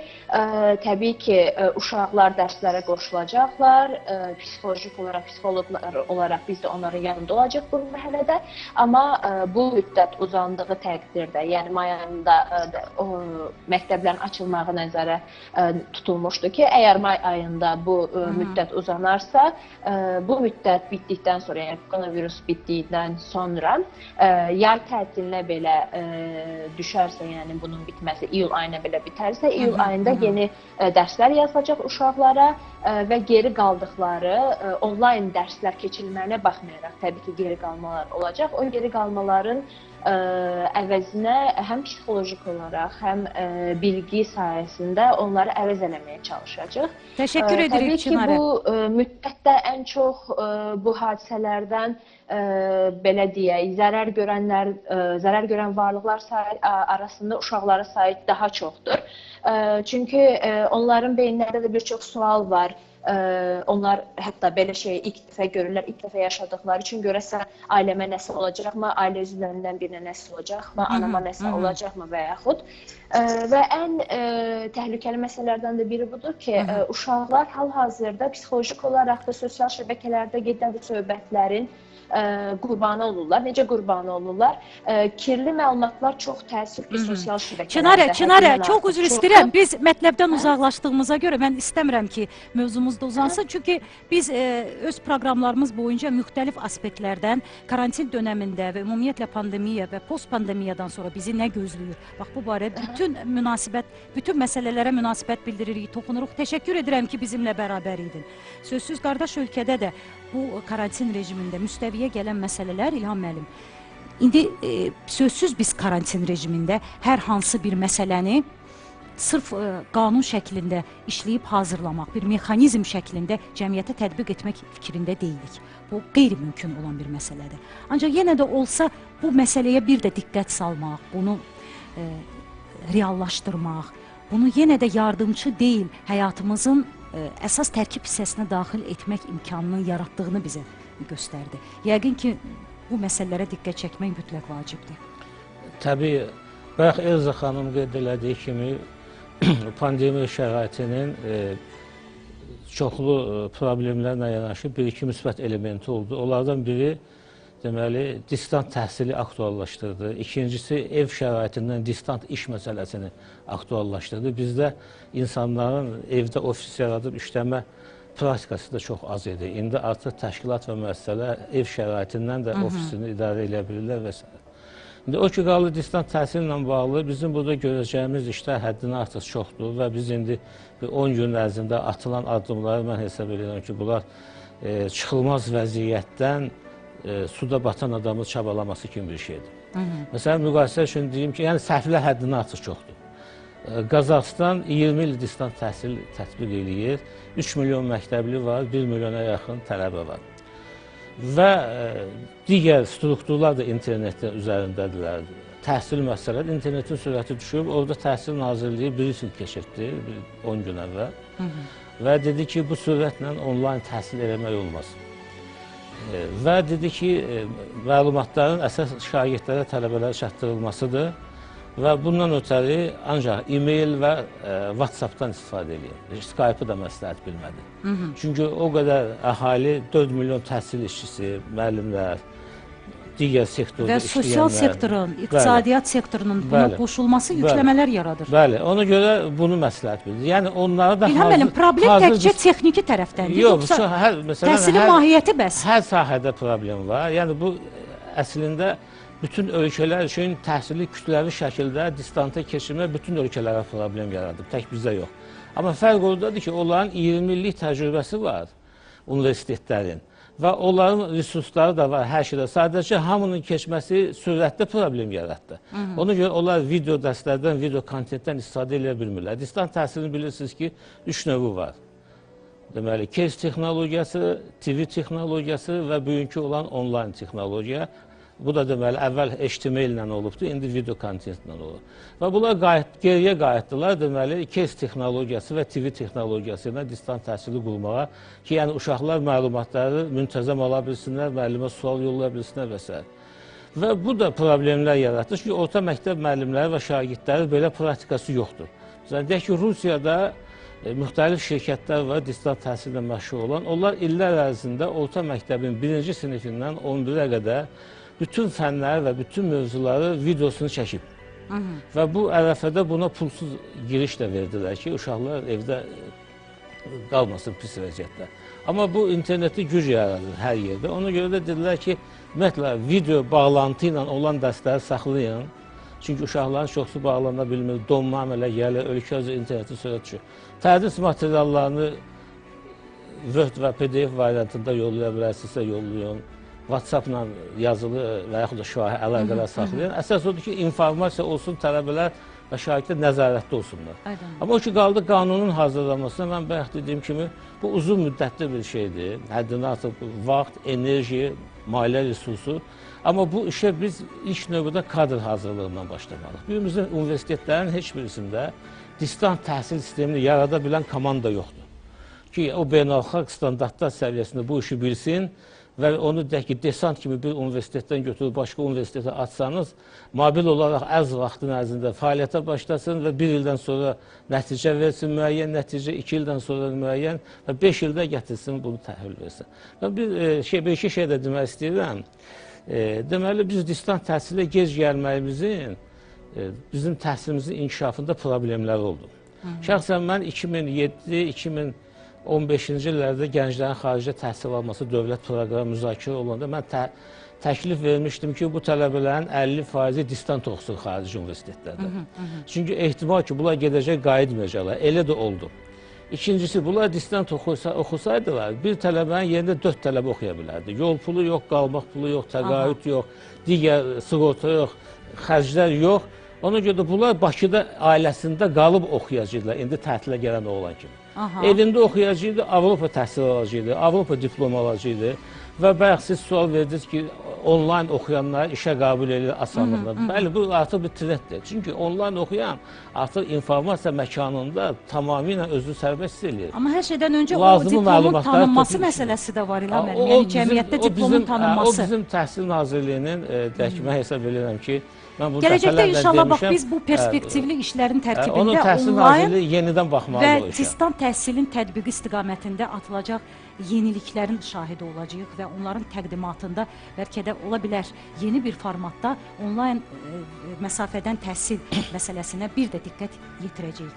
S9: təbii ki, uşaqlar dərslərə qoşulacaqlar, psixolojik olaraq, psixoloqlar olaraq biz də onların yanında olacaq bu mərhələdə. Amma bu müddət uzandığı təqdirdə, yəni may ayında məktəblərin açılmağı nəzərə tutulmuşdu ki, əgər may ayında bu müddət uzanarsa, bu müddət bitdikdən sonra, yəni koronavirus bitdiyindən sonra yay tətilinə belə düşərsə, yəni bunun bitməsi iyul ayına belə bitərsə, iyul ayında yeni dərslər yazılacaq uşaqlara və geri qaldıqları onlayn dərslər keçirilməyinə baxmayaraq təbii ki, geri qalmalar olacaq. O geri qalmaların əvəzinə həm psixolojik olaraq, həm bilgi sayəsində onları əvəz eləməyə çalışacaq.
S1: Təşəkkür edirik Çinarə.
S9: Təbii ki, bu müddətdə ən çox bu hadisələrdən belə deyək, zərər görən varlıqlar arasında uşaqların sayı daha çoxdur. Çünki onların beyinlərində də bir çox sual var. onlar hətta belə şeyi ilk dəfə görürlər, ilk dəfə yaşadıqları üçün görəsən ailəmə nəsə olacaqmı, ailə üzvlərindən birinə nəsə olacaqmı, anama nəsə olacaqmı və yaxud və ən təhlükəli məsələlərdən də biri budur ki, uşaqlar hal-hazırda psixoloji olaraq da sosial şəbəkələrdə gedən bu söhbətlərin qurbanı olurlar. Necə qurbanı olurlar? Kirli məlumatlar çox təəssüf ki, sosial şəbəkələrdə.
S1: Çinarə, çox üzr istəyirəm. Biz mətləbdən uzaqlaşdığımıza görə mən istəmirəm ki, mövzumuz da uzansın. Çünki biz öz proqramlarımız boyunca müxtəlif aspektlərdən karantin dönəmində və ümumiyyətlə pandemiya və post-pandemiyadan sonra bizi nə gözləyir? Bax, bu barədə bütün məsələlərə münasibət bildiririk, toxunuruq. Təşəkkür edirəm ki, bizimlə bərabər idin. Sözsüz qardaş ölkədə də bu karantin rejimində müstəviyə gələn məsələlər, İlham müəllim, indi sözsüz biz karantin rejimində hər hansı bir məsələni sırf qanun şəklində işləyib hazırlamaq, bir mexanizm şəklində cəmiyyətə tətbiq etmək fikrində deyilik. Bu qeyri-mümkün olan bir məsələdir. Ancaq yenə də olsa bu məsələyə bir də diqqət salmaq, bunu reallaşdırmaq, bunu yenə də yardımcı deyil, həyatımızın əsas tərkib hissəsinə daxil etmək imkanının yaratdığını bizə göstərdi. Yəqin ki, bu məsələlərə diqqət çəkmək mütləq vacibdir.
S2: Təbii, bayaq Elza xanım qeyd elədiyi kimi pandemiya şəraitinin çoxlu problemlərlə yanaşı bir-iki müsbət elementi oldu. Onlardan biri deməli, distant təhsili aktuallaşdırdı. İkincisi, ev şəraitindən distant iş məsələsini aktuallaşdırdı. Bizdə insanların evdə ofis yaradıb işləmə praktikası da çox az idi. İndi artıq təşkilat və müəssisələr ev şəraitindən də ofisini idarə edə bilirlər və s. İndi o ki, qaldı distant təhsillə bağlı bizim burada görəcəyimiz işlər həddindən artıq çoxdur və biz indi 10 gün ərzində atılan addımları mən hesab edirəm ki, bunlar çıxılmaz vəziyyətdən suda batan adamı çabalaması kimi bir şeydir. Məsələn, müqayisə üçün deyim ki, yəni səhvlər həddindən artıq çoxdur. Qazaxıstan 20 il distant təhsil tətbiq edir, 3 milyon məktəbli var, 1 milyona yaxın tələbə var. Və digər strukturlar da internetin üzərindədirlər. Təhsil məsələləri, internetin sürəti düşüb, orada Təhsil Nazirliyi briefing keçirdi 10 gün əvvəl və dedi ki, bu sürətlə onlayn təhsil eləmək olmaz. Və dedi ki, məlumatların əsas şagirdlərə, tələbələrə çatdırılmasıdır və bundan ötəri ancaq e-mail və WhatsApp-dan istifadə edir. Skype-ı da məsləhət bilmədi. Çünki o qədər əhali, 4 milyon təhsil işçisi, müəllimlər, digər sektorda işləyənlər. Və
S1: sosial sektorun, iqtisadiyyat sektorunun buna qoşulması yükləmələr yaradır.
S2: Bəli, ona görə bunu məsləhət bilir. Yəni onları da
S1: İlham müəllim, problem təkcə texniki tərəfdəndir.
S2: Yox,
S1: təhsilin mahiyyəti bəs.
S2: Hər sahədə problem var. Yəni bu əslində bütün ölkələr üçün təhsili kütləvi şəkildə distanta keçirmək bütün ölkələrə problem yaradıb, tək bizdə yox. Amma fərq oradadır ki, onların 20 illik təcrübəsi var universitetlərin. Və onların resursları da var hər şeydə. Sadəcə hamının keçməsi sürətdə problem yaratdı. Ona görə onlar video dərslərdən, video kontentdən istifadə edə bilmirlər. Distant təhsilini bilirsiniz ki, 3 növü var. Deməli, case texnologiyası, TV texnologiyası və bugünkü olan onlayn texnologiya. Bu da deməli, əvvəl HTML ilə olubdu, indi video kontentlə olur. Və bunlar geriyə qayıtdılar, deməli, case texnologiyası və TV texnologiyası ilə distant təhsili qurmağa ki, yəni uşaqlar məlumatları müntəzəm ala bilsinlər, müəllimə sual yollaya bilsinlər və s. Və bu da problemlər yaratır, çünki orta məktəb müəllimləri və şagirdləri belə praktikası yoxdur. Məsələn, deyək ki, Rusiyada müxtəlif şirkətlər var, distant təhsillə məşğul olan. Onlar illər ərzində orta məktəbin 1-ci sinifindən 11-ə qədər bütün fənləri və bütün mövzuları videosunu çəkib. Və bu ərəfədə buna pulsuz giriş də verdilər ki, uşaqlar evdə qalmasın pis vəziyyətdə. Amma bu interneti güc yaradır hər yerdə. Ona görə də dedilər ki, ümumiyyətlə video bağlantı ilə olan dərsləri saxlayın. Çünki uşaqların çoxsu bağlana bilmir, donma əmələ gəlir, ölkə özü internetin sürət düşür. Tədris materiallarını Word və PDF variantında yollaya bilərsinizsə yollayın. WhatsApp-la yazılı və yaxud da şahi əlaqələr saxlayın. Əsas odur ki, informasiya olsun, tələbələr və şagirdlər nəzarətdə olsunlar. Amma o ki, qaldı qanunun hazırlanmasına, mən bayaq dediyim kimi, bu uzun müddətli bir şeydir. Həddindən artıq vaxt, enerji, maliyyə resursu. Amma bu işə biz ilk növbədə kadr hazırlığından başlamalıyıq. Günümüzün universitetlərin heç birisində distant təhsil sistemini yarada bilən komanda yoxdur. ki, o beynəlxalq standartlar səviyyəsində bu işi bilsin və onu deyək ki, desant kimi bir universitetdən götürüb başqa universitetə atsanız, mobil olaraq az vaxtın ərzində fəaliyyətə başlasın və 1 ildən sonra nəticə versin, müəyyən nəticə, 2 ildən sonra müəyyən və 5 ildə gətirsin, bunu təhvil versin. Və bir iki şey də demək istəyirəm. Deməli, biz distant təhsilə gec gəlməyimizin bizim təhsilimizin inkişafında problemlər oldu. Şəxsən mən 2007-2015-ci illərdə gənclərin xaricdə təhsil alması dövlət proqramı müzakirə olanda mən təklif vermişdim ki, bu tələbələrin 50% distant oxusun xarici universitetlərdə. Çünki ehtimal ki, bunlar gedəcək, qayıtmayacaqlar. Elə də oldu. İkincisi, bunlar distant oxusaydılar, bir tələbənin yerində 4 tələbə oxuya bilərdi. Yol pulu yox, qalmaq pulu yox, təqaüd yox, digər sığorta yox, xərclər yox. Ona görə də bunlar Bakıda ailəsində qalıb oxuyacaqlar, indi təhtilə gələn oğlan kimi. Elində oxuyacaqdı, Avropa təhsil alacaqdı, Avropa diplom alacaqdı və bayaq siz sual verdiniz ki, onlayn oxuyanlar işə qəbul edir asanlıqla. Bəli, bu artıq bir trenddir. Çünki onlayn oxuyan artıq informasiya məkanında tamamilə özünü sərbəst edir.
S1: Amma hər şeydən öncə o diplomun tanınması məsələsi də var, İlham müəllim. Yəni cəmiyyətdə diplomun tanınması.
S2: O bizim Təhsil Nazirliyinin, mən hesab edirəm ki,
S1: gələcəkdə inşallah bax, biz bu perspektivli işlərin tərkibində onlayn və distant təhsilin tətbiqi istiqamətində atılacaq yeniliklərin şahidi olacağıq və onların təqdimatında bəlkə də ola bilər yeni bir formatda onlayn məsafədən təhsil məsələsinə bir də diqqət yetirəcəyik.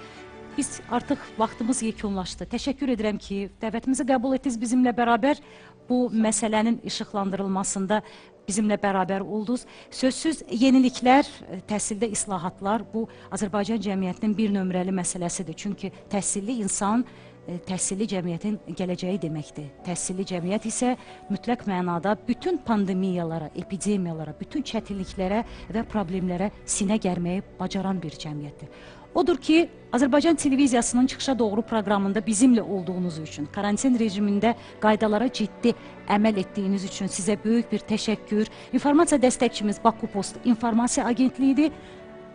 S1: Biz artıq vaxtımız yekunlaşdı. Təşəkkür edirəm ki, dəvətimizi qəbul etdiniz, bizimlə bərabər bu məsələnin işıqlandırılmasında bizimlə bərabər oldunuz. Sözsüz yeniliklər, təhsildə islahatlar bu Azərbaycan cəmiyyətinin bir nömrəli məsələsidir. Çünki təhsilli insan təhsilli cəmiyyətin gələcəyi deməkdir. Təhsilli cəmiyyət isə mütləq mənada bütün pandemiyalara, epidemiyalara, bütün çətinliklərə və problemlərə sinə gərməyi bacaran bir cəmiyyətdir. Odur ki, Azərbaycan televiziyasının Çıxışa Doğru proqramında bizimlə olduğunuz üçün, karantin rejimində qaydalara ciddi əməl etdiyiniz üçün sizə böyük bir təşəkkür. İnformasiya dəstəkçimiz Baku Post İnformasiya Agentliyidir.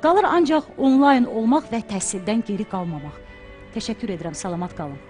S1: Qalır ancaq onlayn olmaq və təhsildən geri qalmamaq. Təşəkkür edirəm, salamat qalın.